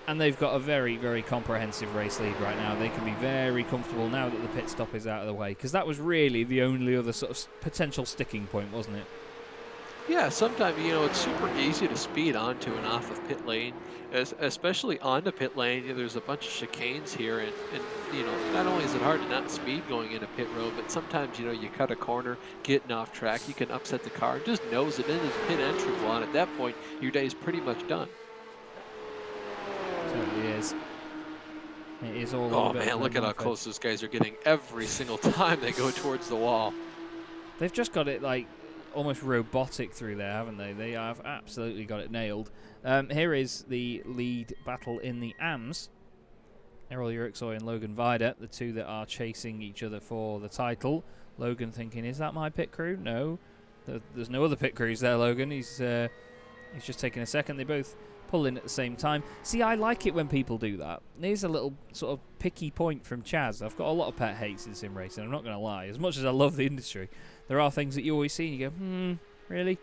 And they've got a very, very comprehensive race lead right now. They can be very comfortable now that the pit stop is out of the way, because that was really the only other sort of potential sticking point, wasn't it? Yeah, sometimes, it's super easy to speed onto and off of pit lane, especially on the pit lane. There's a bunch of chicanes here, and not only is it hard to not speed going into pit road, but sometimes, you cut a corner, getting off track, you can upset the car, and just nose it into the pit entry wall, and at that point, your day is pretty much done. It totally is. It is all. Oh man, look at how close those guys are getting every single time they go towards the wall. They've just got it like almost robotic through there, haven't they? They have absolutely got it nailed. Here is the lead battle in the AMS. Errol Yerksoy and Logan Vida, the two that are chasing each other for the title. Logan thinking, is that my pit crew? No. There's no other pit crews there, Logan. He's just taking a second. They both pull in at the same time. See, I like it when people do that. Here's a little sort of picky point from Chaz. I've got a lot of pet hates in sim racing, I'm not going to lie. As much as I love the industry, there are things that you always see and you go, really?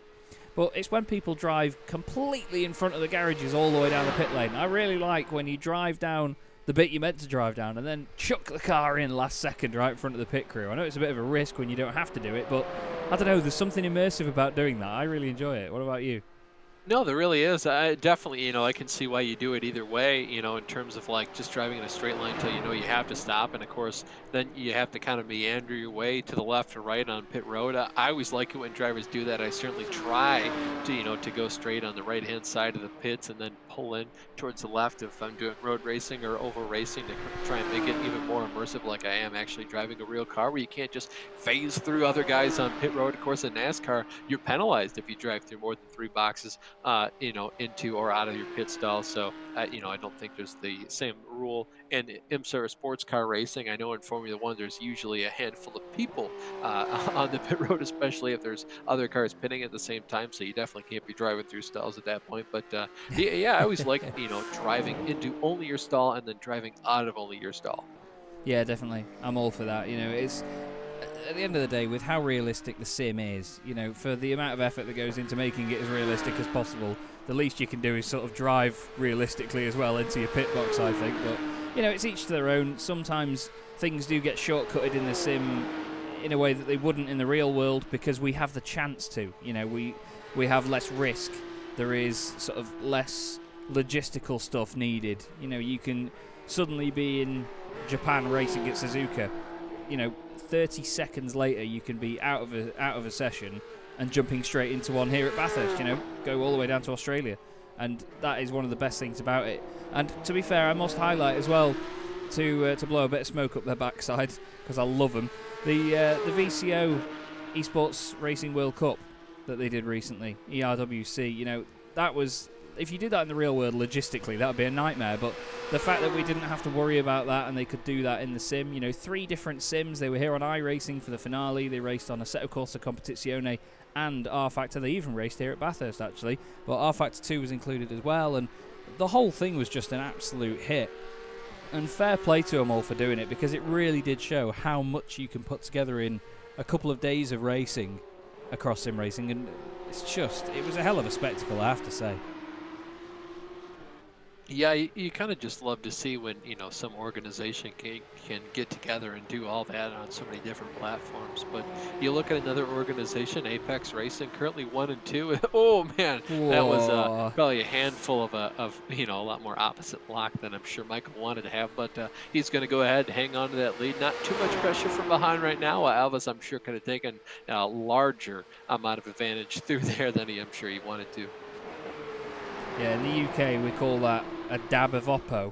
But it's when people drive completely in front of the garages all the way down the pit lane. I really like when you drive down the bit you meant to drive down and then chuck the car in last second right in front of the pit crew. I know it's a bit of a risk when you don't have to do it, but I don't know. There's something immersive about doing that. I really enjoy it. What about you? No, there really is. I definitely, I can see why you do it either way, in terms of like just driving in a straight line until you know you have to stop. And of course, then you have to kind of meander your way to the left or right on pit road. I always like it when drivers do that. I certainly try to, to go straight on the right-hand side of the pits and then pull in towards the left if I'm doing road racing or oval racing to try and make it even more immersive like I am actually driving a real car where you can't just phase through other guys on pit road. Of course, in NASCAR, you're penalized if you drive through more than 3 boxes into or out of your pit stall. So, I don't think there's the same rule in IMSA or sports car racing. I know in Formula One, there's usually a handful of people on the pit road, especially if there's other cars pitting at the same time. So you definitely can't be driving through stalls at that point. But yeah, I always like, driving into only your stall and then driving out of only your stall. Yeah, definitely. I'm all for that. It's at the end of the day, with how realistic the sim is, for the amount of effort that goes into making it as realistic as possible, the least you can do is sort of drive realistically as well into your pit box, I think. But, it's each to their own. Sometimes things do get shortcutted in the sim in a way that they wouldn't in the real world because we have the chance to. We have less risk. There is sort of less logistical stuff needed. You can suddenly be in Japan racing at Suzuka. 30 seconds later you can be out of a session and jumping straight into one here at Bathurst, go all the way down to Australia. And that is one of the best things about it. And to be fair, I must highlight as well, to blow a bit of smoke up their backside, because I love them, the VCO Esports Racing World Cup that they did recently, ERWC. That was, if you did that in the real world, logistically, that would be a nightmare. But the fact that we didn't have to worry about that and they could do that in the sim, 3 different sims. They were here on iRacing for the finale. They raced on Assetto Corsa Competizione and R Factor. They even raced here at Bathurst, actually. But R Factor 2 was included as well. And the whole thing was just an absolute hit. And fair play to them all for doing it, because it really did show how much you can put together in a couple of days of racing across sim racing. And it was a hell of a spectacle, I have to say. Yeah, you kind of just love to see when, some organization can get together and do all that on so many different platforms. But you look at another organization, Apex Racing, currently 1 and 2. Oh, man, Whoa. That was probably a handful of a lot more opposite block than I'm sure Michael wanted to have. But he's going to go ahead and hang on to that lead. Not too much pressure from behind right now. Elvis, I'm sure, could have taken a larger amount of advantage through there than I'm sure he wanted to. Yeah, in the UK we call that a dab of Oppo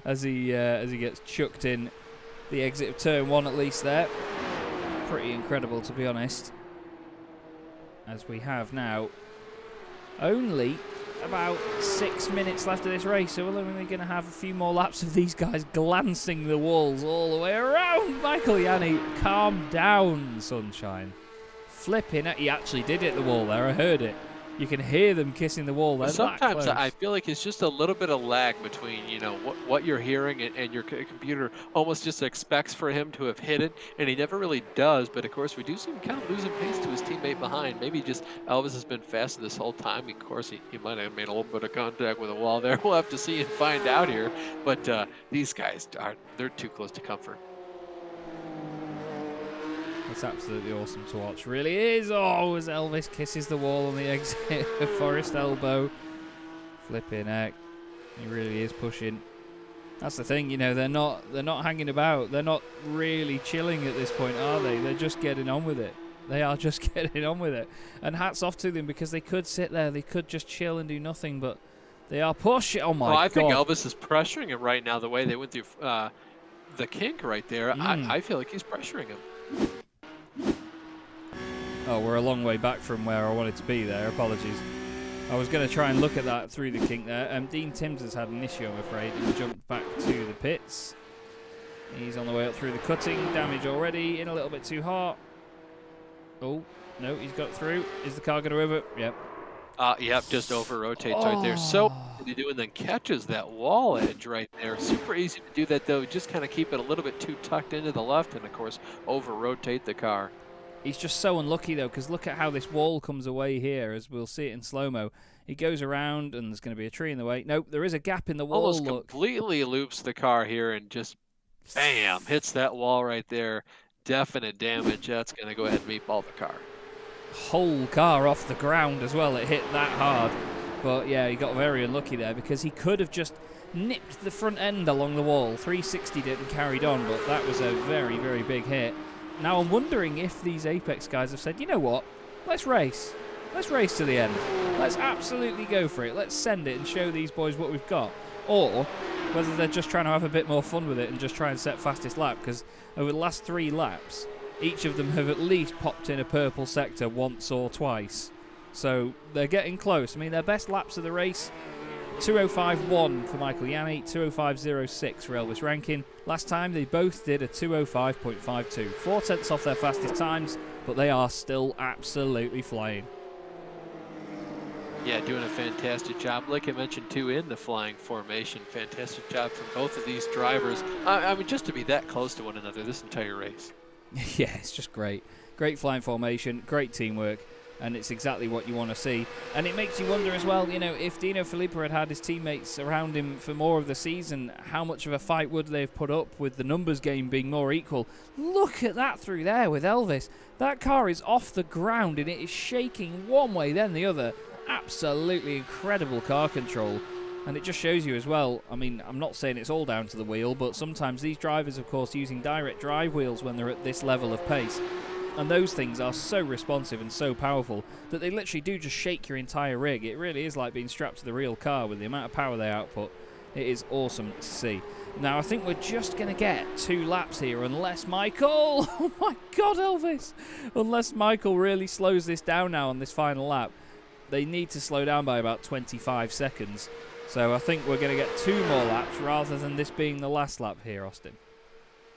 as he gets chucked in the exit of turn 1 at least there. Pretty incredible, to be honest. As we have now only about 6 minutes left of this race, so we're only going to have a few more laps of these guys glancing the walls all the way around. Michael Yanni, calm down, sunshine. Flipping it. He actually did hit the wall there, I heard it. You can hear them kissing the wall. They're sometimes I feel like it's just a little bit of lag between, what you're hearing and your computer almost just expects for him to have hit it, and he never really does. But of course, we do see him kind of losing pace to his teammate behind. Maybe just Elvis has been faster this whole time. Of course, he might have made a little bit of contact with the wall there. We'll have to see and find out here. But these guys they're too close to comfort. It's absolutely awesome to watch. Really is. Oh, as Elvis kisses the wall on the exit of Forest Elbow. Flipping heck. He really is pushing. That's the thing, they're not hanging about. They're not really chilling at this point, are they? They're just getting on with it. They are just getting on with it. And hats off to them, because they could sit there, they could just chill and do nothing, but they are pushing. Oh my God. I think Elvis is pressuring him right now, the way they went through the kink right there. I feel like he's pressuring him. Oh, we're a long way back from where I wanted to be there. Apologies. I was going to try and look at that through the kink there. Dean Timms has had an issue, I'm afraid. He jumped back to the pits. He's on the way up through the cutting. Damage already. In a little bit too hard. Oh, no, he's got through. Is the car going to over? Yep. Yep, just over rotates right there. So easy to do, and then catches that wall edge right there. Super easy to do that, though. Just kind of keep it a little bit too tucked into the left, and of course, over rotate the car. He's just so unlucky, though, because look at how this wall comes away here, as we'll see it in slow-mo. He goes around, and there's going to be a tree in the way. Nope, there is a gap in the wall. Almost completely loops the car here and just, bam, hits that wall right there. definite damage, that's going to go ahead and meatball the car. Whole car off the ground as well. It hit that hard. But yeah, he got very unlucky there because he could have just nipped the front end along the wall. 360'd it and carried on, but that was a very, very big hit. Now I'm wondering if these Apex guys have said, you know what, let's race. Let's race to the end. Let's absolutely go for it. Let's send it and show these boys what we've got. Or whether they're just trying to have a bit more fun with it and just try and set fastest lap, because over the last 3 laps, each of them have at least popped in a purple sector once or twice. So they're getting close. I mean, their best laps of the race, 2:05.1 for Michael Yanni, 2:05.06 for Elvis Rankin. Last time they both did a 2:05.52. 4 tenths off their fastest times, but they are still absolutely flying. Yeah, doing a fantastic job. Like I mentioned, too, in the flying formation. Fantastic job from both of these drivers. I mean, just to be that close to one another this entire race. Yeah, it's just great. Great flying formation, great teamwork, and it's exactly what you want to see. And it makes you wonder as well, you know, if Dino Filippo had had his teammates around him for more of the season, how much of a fight would they have put up with the numbers game being more equal? Look at that through there with Elvis. That car is off the ground and it is shaking one way then the other. Absolutely incredible car control. And it just shows you as well, I mean, I'm not saying it's all down to the wheel, but sometimes these drivers, of course, using direct drive wheels when they're at this level of pace. And those things are so responsive and so powerful that they literally do just shake your entire rig. It really is like being strapped to the real car with the amount of power they output. It is awesome to see. Now, I think we're just going to get 2 laps here unless Michael... Oh my God, Elvis! Unless Michael really slows this down now on this final lap. They need to slow down by about 25 seconds. So I think we're going to get 2 more laps rather than this being the last lap here, Austin.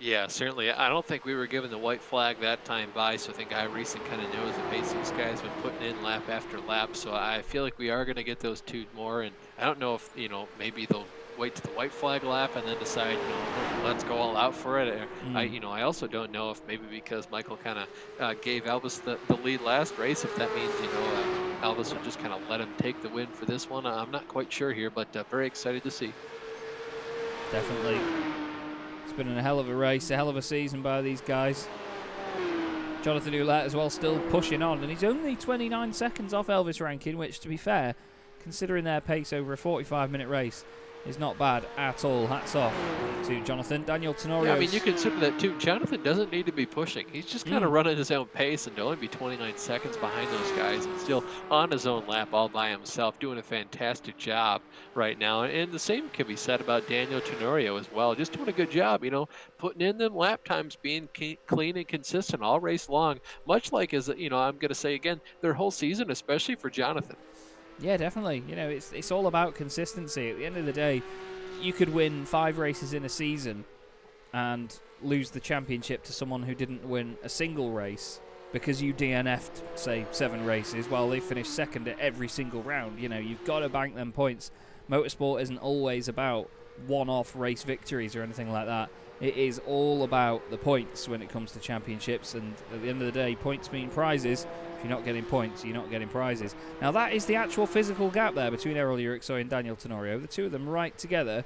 Yeah, certainly. I don't think we were given the white flag that time by, so I think iRacing kind of knows that basically these guys have been putting in lap after lap. So I feel like we are going to get those 2 more, and I don't know if, you know, maybe they'll wait to the white flag lap and then decide, you know, let's go all out for it. I also don't know if maybe because Michael kind of gave Elvis the lead last race, if that means, you know, Elvis will just kind of let him take the win for this one. I'm not quite sure here, but very excited to see. Definitely. It's been a hell of a race, a hell of a season by these guys. Jonathan Ouellette as well still pushing on, and he's only 29 seconds off Elvis Rankin, which, to be fair, considering their pace over a 45-minute race, is not bad at all. Hats off to Jonathan. Daniel Tenorio. Yeah, I mean, you consider that too. Jonathan doesn't need to be pushing. He's just kind of running his own pace, and to only be 29 seconds behind those guys and still on his own lap all by himself, doing a fantastic job right now. And the same can be said about Daniel Tenorio as well. Just doing a good job, you know, putting in them lap times, being clean and consistent all race long, much like, as you know, I'm going to say again, their whole season, especially for Jonathan. Yeah, definitely. You know, it's all about consistency. At the end of the day, you could win 5 races in a season and lose the championship to someone who didn't win a single race because you DNF'd, say, 7 races while they finished second at every single round. You know, you've got to bank them points. Motorsport isn't always about one-off race victories or anything like that. It is all about the points when it comes to championships, and at the end of the day, points mean prizes. If you're not getting points, you're not getting prizes. Now, that is the actual physical gap there between Errol Yuriksoy and Daniel Tenorio. The two of them right together,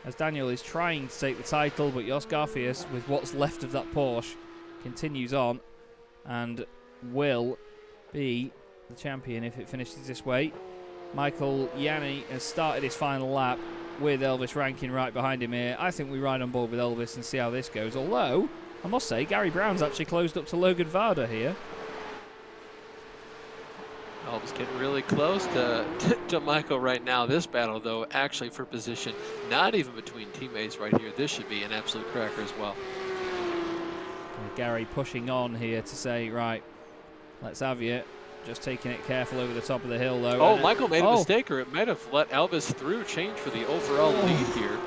as Daniel is trying to take the title, but Jos Garfield, with what's left of that Porsche, continues on and will be the champion if it finishes this way. Michael Yanni has started his final lap with Elvis Rankin right behind him here. I think we ride on board with Elvis and see how this goes. Although, I must say, Gary Brown's actually closed up to Logan Varda here. Elvis getting really close to Michael right now. This battle, though, actually for position, not even between teammates right here. This should be an absolute cracker as well. Gary pushing on here to say, right, let's have you. Just taking it careful over the top of the hill, though. Oh, Michael made a mistake, or it might have let Elvis through, change for the overall lead here.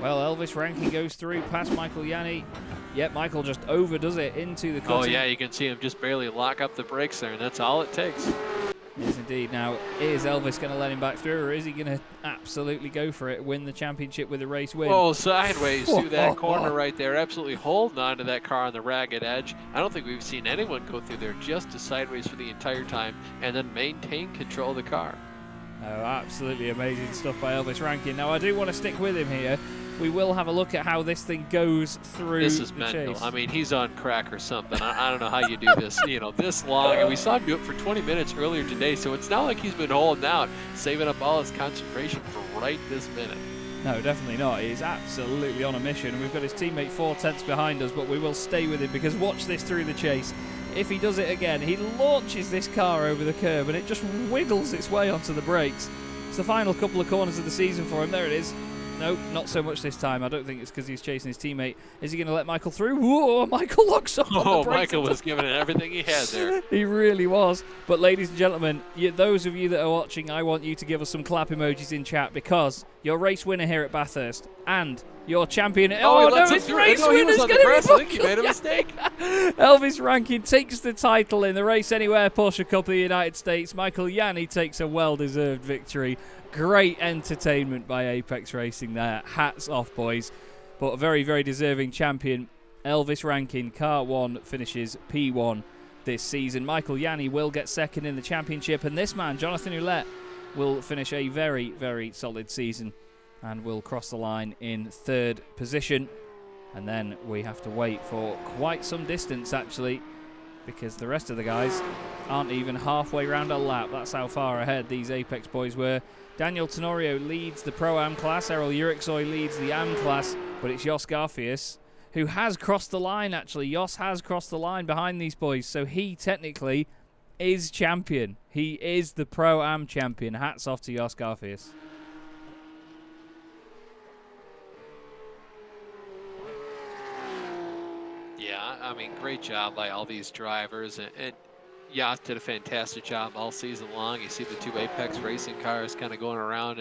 Well, Elvis Rankin goes through past Michael Yanni. Yep, Michael just overdoes it into the cutting. Oh, yeah, you can see him just barely lock up the brakes there, and that's all it takes. Yes, indeed. Now, is Elvis going to let him back through, or is he going to absolutely go for it, win the championship with a race win? Oh, sideways through that corner right there, absolutely holding on to that car on the ragged edge. I don't think we've seen anyone go through there just as sideways for the entire time and then maintain control of the car. Oh, absolutely amazing stuff by Elvis Rankin. Now, I do want to stick with him here we will have a look at how this thing goes through This is the mental. chase. I mean, he's on crack or something. I don't know how you do this, this long. And we saw him do it for 20 minutes earlier today, so it's not like he's been holding out, saving up all his concentration for right this minute. No, definitely not. He's absolutely on a mission. We've got his teammate 4 tenths behind us, but we will stay with him because watch this through the chase. If he does it again, he launches this car over the curb and it just wiggles its way onto the brakes. It's the final couple of corners of the season for him. There it is. No, not so much this time. I don't think it's because he's chasing his teammate. Is he going to let Michael through? Whoa, Michael locks up on the brakes. Michael was giving it everything he had there. He really was. But ladies and gentlemen, those of you that are watching, I want you to give us some clap emojis in chat because your race winner here at Bathurst and your champion. Oh no, it's race winner's going to be I think he made a mistake. Elvis Rankin takes the title in the Race Anywhere Porsche Cup of the United States. Michael Yanni takes a well-deserved victory. Great entertainment by Apex Racing there. Hats off, boys. But a very, very deserving champion. Elvis Rankin, Car 1, finishes P1 this season. Michael Yanni will get second in the championship. And this man, Jonathan Ouellette, will finish a very, very solid season and will cross the line in 3rd position. And then we have to wait for quite some distance, actually, because the rest of the guys aren't even halfway round a lap. That's how far ahead these Apex boys were. Daniel Tenorio leads the Pro-Am class. Errol Urixoy leads the Am class. But it's Jos Garfield who has crossed the line, actually. Jos has crossed the line behind these boys. So he technically is champion. He is the Pro-Am champion. Hats off to Jos Garfield. Yeah, I mean, great job by all these drivers. And Yacht did a fantastic job all season long. You see the 2 Apex Racing cars kind of going around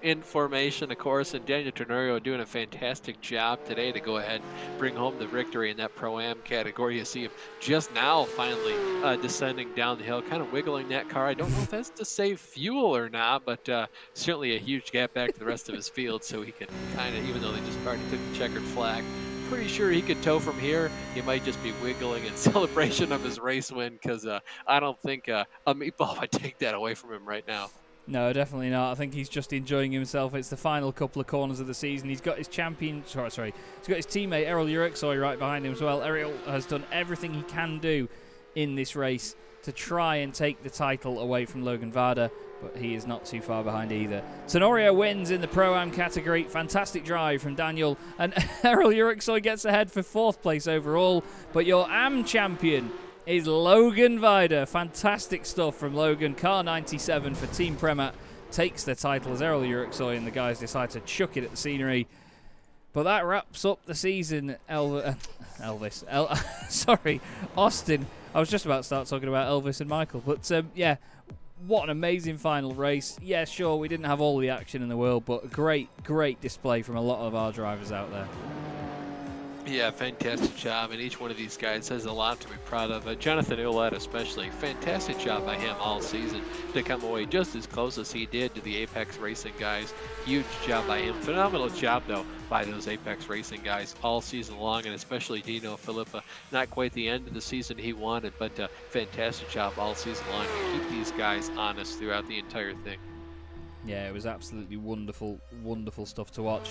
in formation, of course, and Daniel Tenorio doing a fantastic job today to go ahead and bring home the victory in that Pro-Am category. You see him just now finally descending down the hill, kind of wiggling that car. I don't know if that's to save fuel or not, but certainly a huge gap back to the rest of his field, so he can kind of, even though they just already took the checkered flag, pretty sure he could tow from here. He might just be wiggling in celebration of his race win because I don't think a meatball would take that away from him right now. No, definitely not. I think he's just enjoying himself. It's the final couple of corners of the season. He's got his champion, he's got his teammate Errol Urixoy right behind him as well. Errol has done everything he can do in this race to try and take the title away from Logan Varda, but he is not too far behind either. Tenorio wins in the Pro-Am category. Fantastic drive from Daniel. And Errol Urixoy gets ahead for 4th place overall. But your Am champion is Logan Varda. Fantastic stuff from Logan. Car 97 for Team Premat takes the title as Errol Urixoy and the guys decide to chuck it at the scenery. But that wraps up the season, Austin. I was just about to start talking about Elvis and Michael. But, yeah, what an amazing final race. Yeah, sure, we didn't have all the action in the world, but a great, great display from a lot of our drivers out there. Yeah, fantastic job, and each one of these guys has a lot to be proud of. Jonathan Ouellette especially, fantastic job by him all season to come away just as close as he did to the Apex Racing guys. Huge job by him. Phenomenal job, though, by those Apex Racing guys all season long, and especially Dino Filippa. Not quite the end of the season he wanted, but fantastic job all season long to keep these guys honest throughout the entire thing. Yeah, it was absolutely wonderful, wonderful stuff to watch.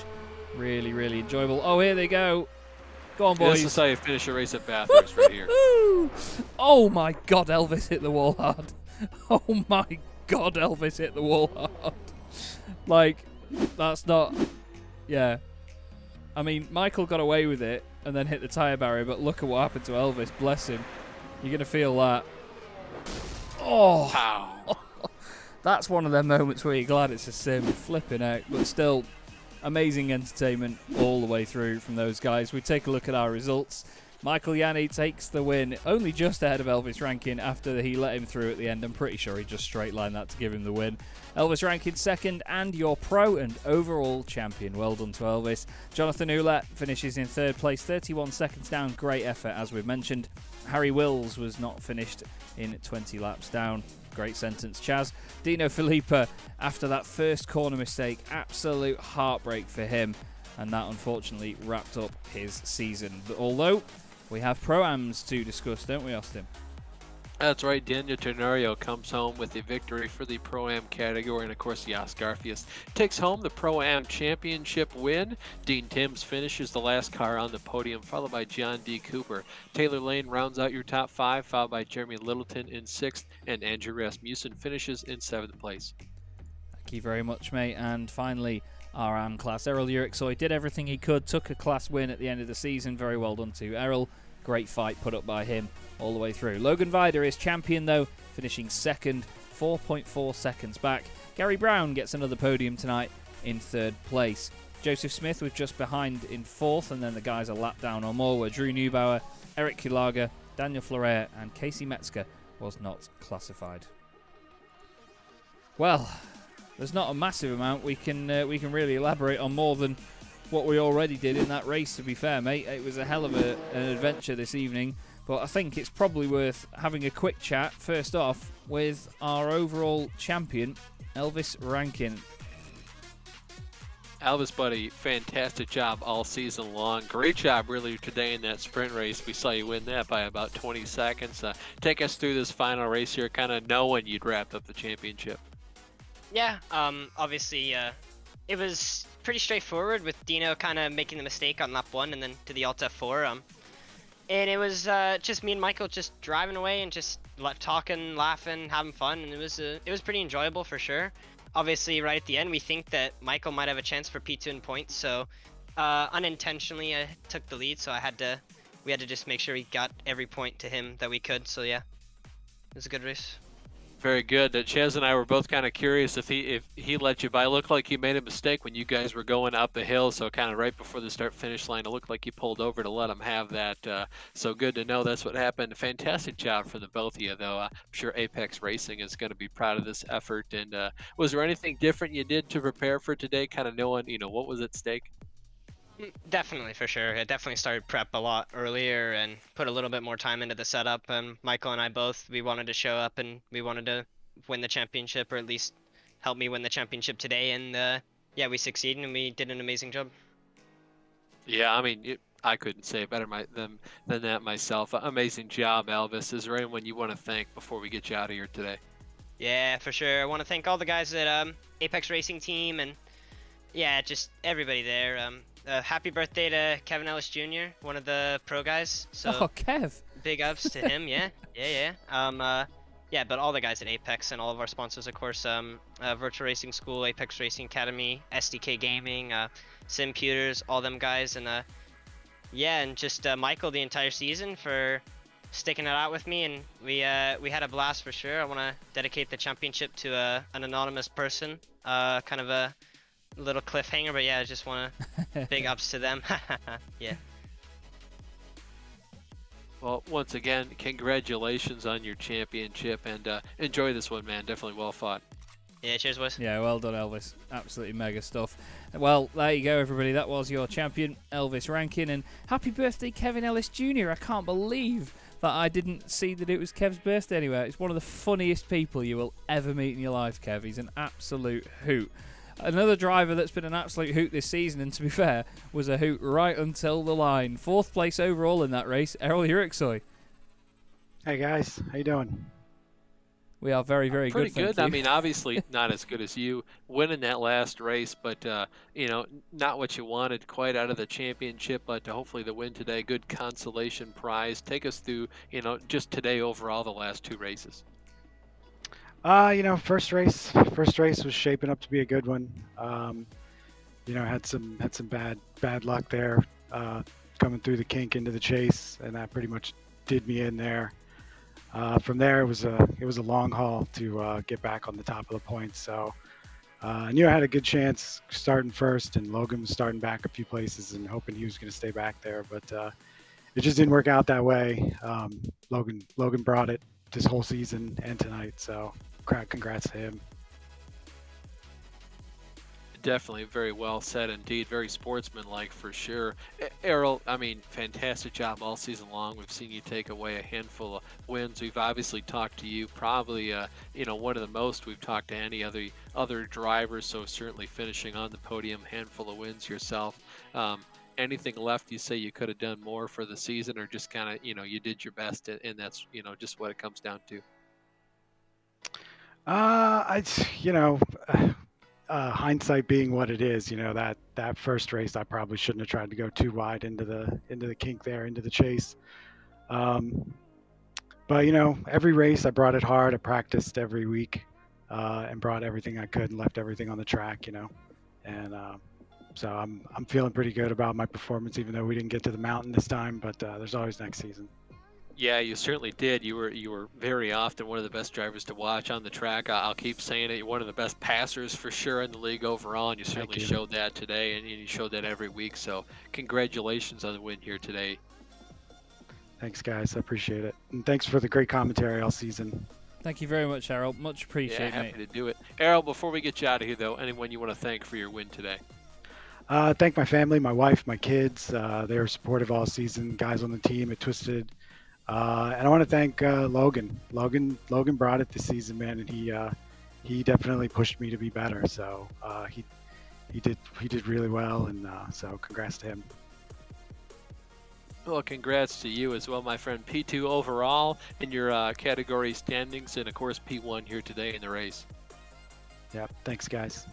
Really, really enjoyable. Oh, here they go. Go on, boys. This is how you finish a race at Bathurst right here. Oh, my God, Elvis hit the wall hard. Oh, my God, Elvis hit the wall hard. Like, that's not... Yeah. I mean, Michael got away with it and then hit the tyre barrier, but look at what happened to Elvis. Bless him. You're going to feel that. Oh. Wow. That's one of them moments where you're glad it's a sim. Flipping out. But still... amazing entertainment all the way through from those guys. We take a look at our results. Michael Yanni takes the win, only just ahead of Elvis Rankin after he let him through at the end. I'm pretty sure he just straight lined that to give him the win. Elvis Rankin second and your pro and overall champion. Well done to Elvis. Jonathan Ouellette finishes in 3rd place, 31 seconds down. Great effort, as we've mentioned. Harry Wills was not finished in 20 laps down. Great sentence, Chaz. Dino Filippa, after that first corner mistake, absolute heartbreak for him. And that unfortunately wrapped up his season. Although, we have Pro-Ams to discuss, don't we, Austin? That's right. Daniel Tenorio comes home with a victory for the Pro-Am category. And of course, Garfield takes home the Pro-Am championship win. Dean Timms finishes the last car on the podium, followed by John D. Cooper. Taylor Lane rounds out your top 5, followed by Jeremy Littleton in 6th. And Andrew Rasmussen finishes in 7th place. Thank you very much, mate. And finally, our AM class. Errol Yuriksoy did everything he could, took a class win at the end of the season. Very well done to Errol. Great fight put up by him all the way through. Logan Vida is champion, though, finishing second, 4.4 seconds back. Gary Brown gets another podium tonight in 3rd place. Joseph Smith was just behind in 4th, and then the guys a lap down or more were Drew Neubauer, Eric Kulaga, Daniel Florea, and Casey Metzger was not classified. Well, there's not a massive amount we can really elaborate on more than what we already did in that race, to be fair, mate. It was a hell of an adventure this evening, but I think it's probably worth having a quick chat, first off, with our overall champion, Elvis Rankin. Elvis, buddy, fantastic job all season long. Great job, really, today in that sprint race. We saw you win that by about 20 seconds. Take us through this final race here, kind of knowing you'd wrapped up the championship. Yeah, obviously, it was pretty straightforward with Dino kind of making the mistake on lap 1 and then to the Alt F4. And it was just me and Michael just driving away and just talking, laughing, having fun, and it was pretty enjoyable for sure. Obviously, right at the end, we think that Michael might have a chance for P2 in points, so unintentionally I took the lead, so we had to just make sure we got every point to him that we could. So yeah, it was a good race. Very good. Chaz and I were both kind of curious if he let you by. It looked like he made a mistake when you guys were going up the hill, so kind of right before the start-finish line, it looked like you pulled over to let him have that. So good to know that's what happened. Fantastic job for the both of you, though. I'm sure Apex Racing is going to be proud of this effort. And was there anything different you did to prepare for today, kind of knowing, what was at stake? Definitely, for sure. I definitely started prep a lot earlier and put a little bit more time into the setup. And Michael and I both, we wanted to show up and we wanted to win the championship, or at least help me win the championship today. And yeah, we succeeded and we did an amazing job. Yeah, I mean, I couldn't say it better than that myself. Amazing job, Elvis. Is there anyone you want to thank before we get you out of here today? Yeah, for sure. I want to thank all the guys at Apex Racing Team and yeah, just everybody there. Happy birthday to Kevin Ellis Jr., one of the pro guys. So Kev. Big ups to him, yeah. Yeah, but all the guys at Apex and all of our sponsors, of course, Virtual Racing School, Apex Racing Academy, SDK Gaming, Simputers, all them guys, and yeah, and just Michael the entire season for sticking it out with me, and we had a blast for sure. I want to dedicate the championship to an anonymous person, kind of a little cliffhanger, but yeah, I just want to big ups to them. Yeah. Well, once again, congratulations on your championship, and enjoy this one, man. Definitely well fought. Yeah, cheers, boys. Yeah, well done, Elvis. Absolutely mega stuff. Well, there you go, everybody. That was your champion, Elvis Rankin, and happy birthday, Kevin Ellis Jr. I can't believe that I didn't see that it was Kev's birthday anywhere. It's one of the funniest people you will ever meet in your life, Kev. He's an absolute hoot. Another driver that's been an absolute hoot this season, and to be fair, was a hoot right until the line. 4th place overall in that race, Errol Yuriksoy. Hey guys, how you doing? We are very, very Pretty good. good. I mean, obviously not as good as you winning that last race, but not what you wanted quite out of the championship. But hopefully the win today, good consolation prize. Take us through, just today overall, the last 2 races. First race was shaping up to be a good one. Had some bad luck there, coming through the kink into the chase, and that pretty much did me in there. From there, it was a long haul to get back on the top of the points. So I knew I had a good chance starting first, and Logan was starting back a few places and hoping he was going to stay back there, but it just didn't work out that way. Logan brought it this whole season and tonight, so congrats to him. Definitely very well said indeed. Very sportsmanlike for sure. Errol, I mean, fantastic job all season long. We've seen you take away a handful of wins. We've obviously talked to you probably, one of the most we've talked to any other drivers. So certainly finishing on the podium, handful of wins yourself. anything left you say you could have done more for the season, or just kind of, you did your best, and that's, just what it comes down to? I, you know, hindsight being what it is, that first race, I probably shouldn't have tried to go too wide into the kink there, into the chase. But every race I brought it hard. I practiced every week, and brought everything I could and left everything on the track, and so I'm feeling pretty good about my performance, even though we didn't get to the mountain this time. But there's always next season. Yeah, you certainly did. You were very often one of the best drivers to watch on the track. I'll keep saying it. You're one of the best passers for sure in the league overall, and you certainly showed that today, and you showed that every week. So congratulations on the win here today. Thanks, guys. I appreciate it. And thanks for the great commentary all season. Thank you very much, Errol. Much appreciated, Yeah, happy mate. to do it. Errol, before we get you out of here, though, anyone you want to thank for your win today? Thank my family, my wife, my kids. They were supportive all season. Guys on the team at Twisted. And I want to thank Logan. Logan brought it this season, man, and he definitely pushed me to be better. So he did really well, and so congrats to him. Well, congrats to you as well, my friend. P2 overall in your category standings, and of course P1 here today in the race. Yeah, thanks, guys.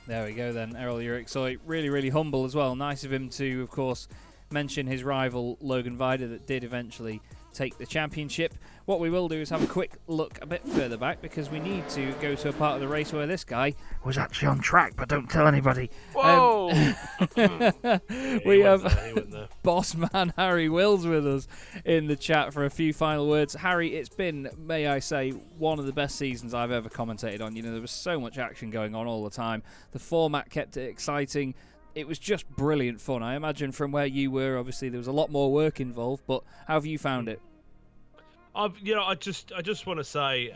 There we go then, Errol Urick. Really, really humble as well. Nice of him to, of course, mention his rival Logan Vida that did eventually take the championship. What we will do is have a quick look a bit further back, because we need to go to a part of the race where this guy was actually on track, but don't tell anybody. Whoa! We have boss man Harry Wills with us in the chat for a few final words. Harry, it's been, may I say, one of the best seasons I've ever commentated on. There was so much action going on all the time. The format kept it exciting. It was just brilliant fun. I imagine from where you were, obviously there was a lot more work involved, but how have you found it? I just want to say,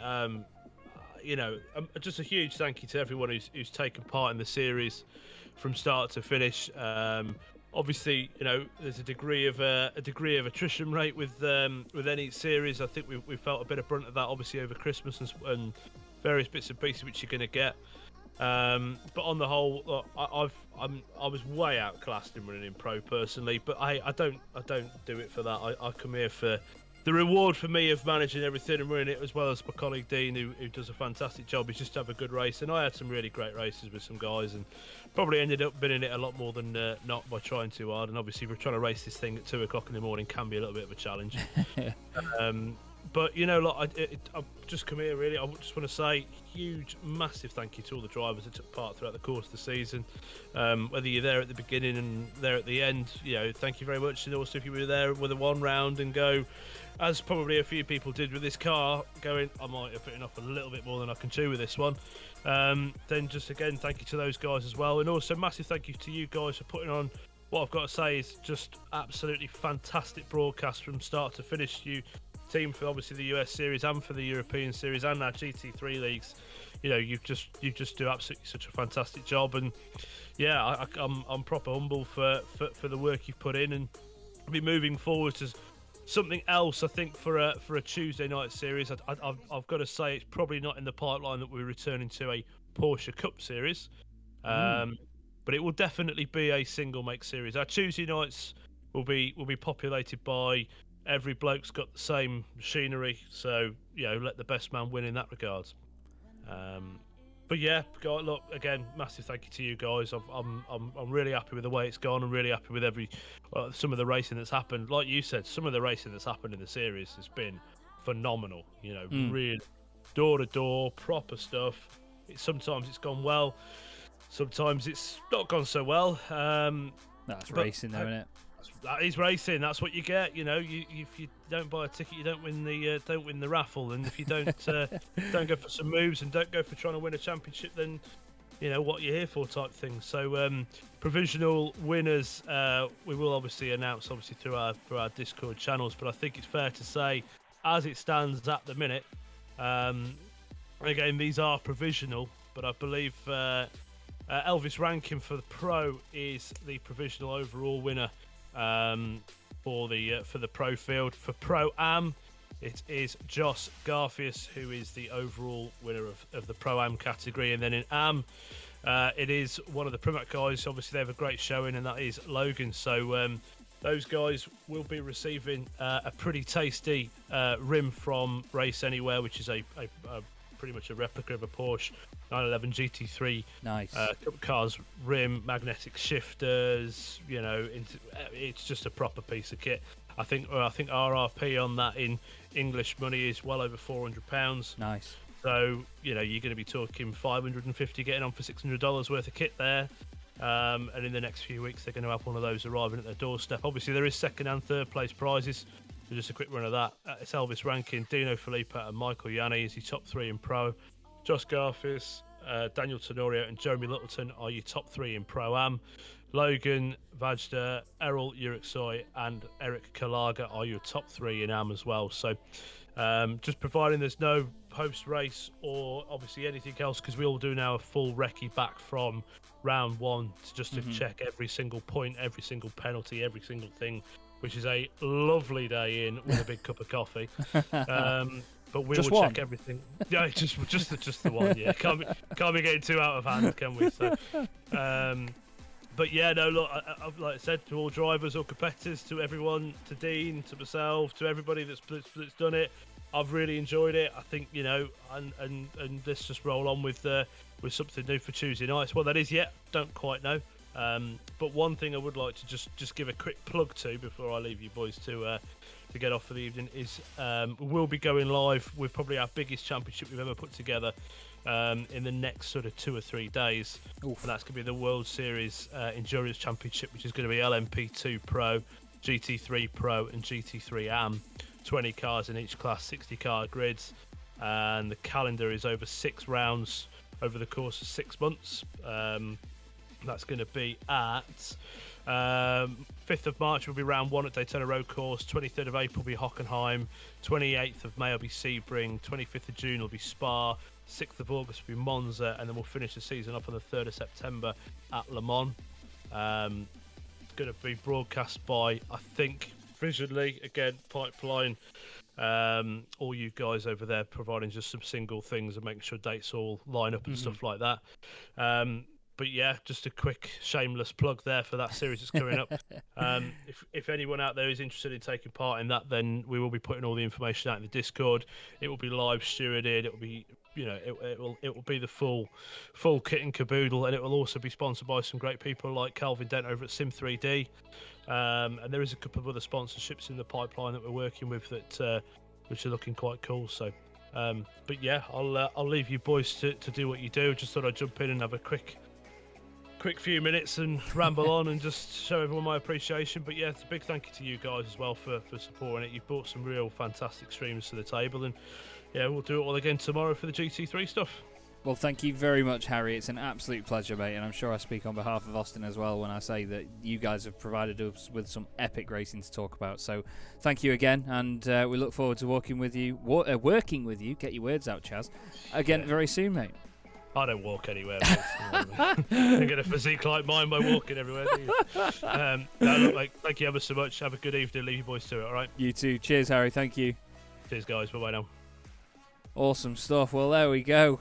just a huge thank you to everyone who's taken part in the series from start to finish. Obviously, there's a degree of attrition rate with any series. I think we felt a bit of brunt of that, obviously, over Christmas and various bits and pieces which you're going to get. But on the whole, look, I was way outclassed in running in pro personally, but I don't do it for that. I come here for the reward for me of managing everything and running it, as well as my colleague Dean, who does a fantastic job. Is just to have a good race, and I had some really great races with some guys, and probably ended up winning it a lot more than not by trying too hard. And obviously, we're trying to race this thing at 2 o'clock in the morning can be a little bit of a challenge. But I've just come here really. I just want to say huge, massive thank you to all the drivers that took part throughout the course of the season. Whether you're there at the beginning and there at the end, thank you very much. And also if you were there with a one round and go, as probably a few people did with this car, going, I might have bitten off a little bit more than I can chew with this one. Then just again, thank you to those guys as well. And also massive thank you to you guys for putting on what I've got to say is just absolutely fantastic broadcast from start to finish. You team for obviously the US series and for the European series and our GT3 leagues, you just do absolutely such a fantastic job. And yeah, I'm proper humble for the work you've put in, and be moving forward to something else. I think for a Tuesday night series, I've got to say it's probably not in the pipeline that we're returning to a Porsche Cup series, but it will definitely be a single make series. Our Tuesday nights will be populated by every bloke's got the same machinery, so let the best man win in that regard. But yeah, look, again, massive thank you to you guys. I'm really happy with the way it's gone. I'm really happy with some of the racing that's happened. Like you said, some of the racing that's happened in the series has been phenomenal. Really door to door, proper stuff. Sometimes it's gone well, sometimes it's not gone so well. That's racing, though, isn't it? That is racing. That's what you get. If you don't buy a ticket, you don't win the raffle. And if you don't don't go for some moves and don't go for trying to win a championship, then what you're here for, type thing. So provisional winners, we will obviously announce through our Discord channels. But I think it's fair to say, as it stands at the minute, again these are provisional, but I believe Elvis Rankin for the pro is the provisional overall winner. For the pro field. For pro am, it is Josh Garfield who is the overall winner of the pro am category, and then in am, It is one of the Primac guys. Obviously, they have a great showing, and that is Logan. So those guys will be receiving a pretty tasty rim from Race Anywhere, which is a pretty much a replica of a Porsche 911 GT3. Nice. Cup cars rim, magnetic shifters. It's just a proper piece of kit. I think RRP on that in English money is well over £400. Nice. So you're going to be talking $550 getting on for $600 worth of kit there. And in the next few weeks, they're going to have one of those arriving at their doorstep. Obviously, there is second and third place prizes. So just a quick run of that. It's Elvis Rankin, Dino Filippa, and Michael Yanni is your top 3 in Pro. Josh Garfield, Daniel Tenorio, and Jeremy Littleton are your top 3 in Pro-Am. Logan, Vajda, Errol Uriksoy, and Eric Kalaga are your top 3 in AM as well. So just providing there's no post-race or obviously anything else, because we all do now a full recce back from round 1 to check every single point, every single penalty, every single thing, which is a lovely day in with a big cup of coffee. But we will check everything. Yeah, just the one. Yeah, can't be getting too out of hand, can we? So, but yeah, no. Look, like I said, to all drivers or competitors, to everyone, to Dean, to myself, to everybody that's done it, I've really enjoyed it. I think and let's just roll on with something new for Tuesday nights. Well, that is yet don't quite know. But one thing I would like to just give a quick plug to before I leave you boys to get off for the evening is we'll be going live with probably our biggest championship we've ever put together in the next sort of 2 or 3 days. Oof. And that's going to be the World Series Endurance Championship, which is going to be LMP2 Pro, GT3 Pro and GT3 AM. 20 cars in each class, 60 car grids, and the calendar is over 6 rounds over the course of 6 months. That's going to be at 5th of March will be round 1 at Daytona Road Course, 23rd of April will be Hockenheim, 28th of May will be Sebring, 25th of June will be Spa, 6th of August will be Monza, and then we'll finish the season off on the 3rd of September at Le Mans. It's going to be broadcast by, I think, visually, again, Pipeline, all you guys over there providing just some single things and making sure dates all line up and stuff like that. But yeah, just a quick shameless plug there for that series that's coming up. If anyone out there is interested in taking part in that, then we will be putting all the information out in the Discord. It will be live stewarded. It will be, it will be the full kit and caboodle, and it will also be sponsored by some great people like Calvin Dent over at Sim3D. And there is a couple of other sponsorships in the pipeline that we're working with that which are looking quite cool. So, but yeah, I'll leave you boys to do what you do. Just thought I'd jump in and have a quick few minutes and ramble on and just show everyone my appreciation. But yeah, it's a big thank you to you guys as well for supporting it. You've brought some real fantastic streams to the table, and yeah, we'll do it all again tomorrow for the GT3 stuff. Well, thank you very much, Harry. It's an absolute pleasure, mate, and I'm sure I speak on behalf of Austin as well when I say that you guys have provided us with some epic racing to talk about. So thank you again, and we look forward to working with you, get your words out, Chaz, again very soon, mate. I don't walk anywhere, mate. I get a physique like mine by walking everywhere. Thank you ever so much. Have a good evening. Leave you boys to it, all right? You too. Cheers, Harry. Thank you. Cheers, guys. Bye-bye now. Awesome stuff. Well, there we go.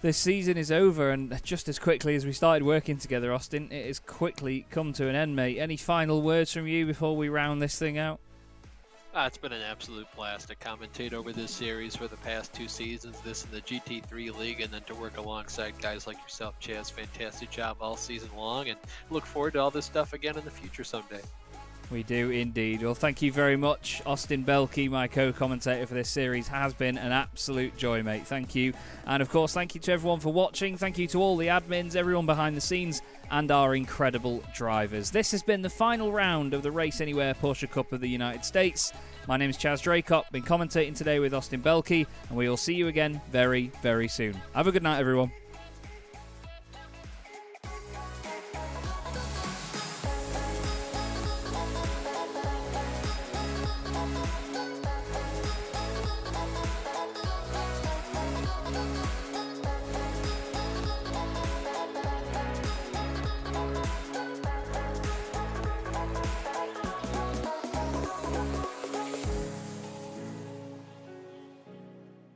This season is over, and just as quickly as we started working together, Austin, it has quickly come to an end, mate. Any final words from you before we round this thing out? It's been an absolute blast to commentate over this series for the past 2 seasons, this in the GT3 League, and then to work alongside guys like yourself, Chaz. Fantastic job all season long, and look forward to all this stuff again in the future someday. We do indeed. Well, thank you very much, Austin Belkey, my co-commentator for this series. Has been an absolute joy, mate. Thank you. And of course, thank you to everyone for watching. Thank you to all the admins, everyone behind the scenes, and our incredible drivers. This has been the final round of the Race Anywhere Porsche Cup of the United States. My name is Chaz Draycott, been commentating today with Austin Belkey, and we will see you again very, very soon. Have a good night, everyone.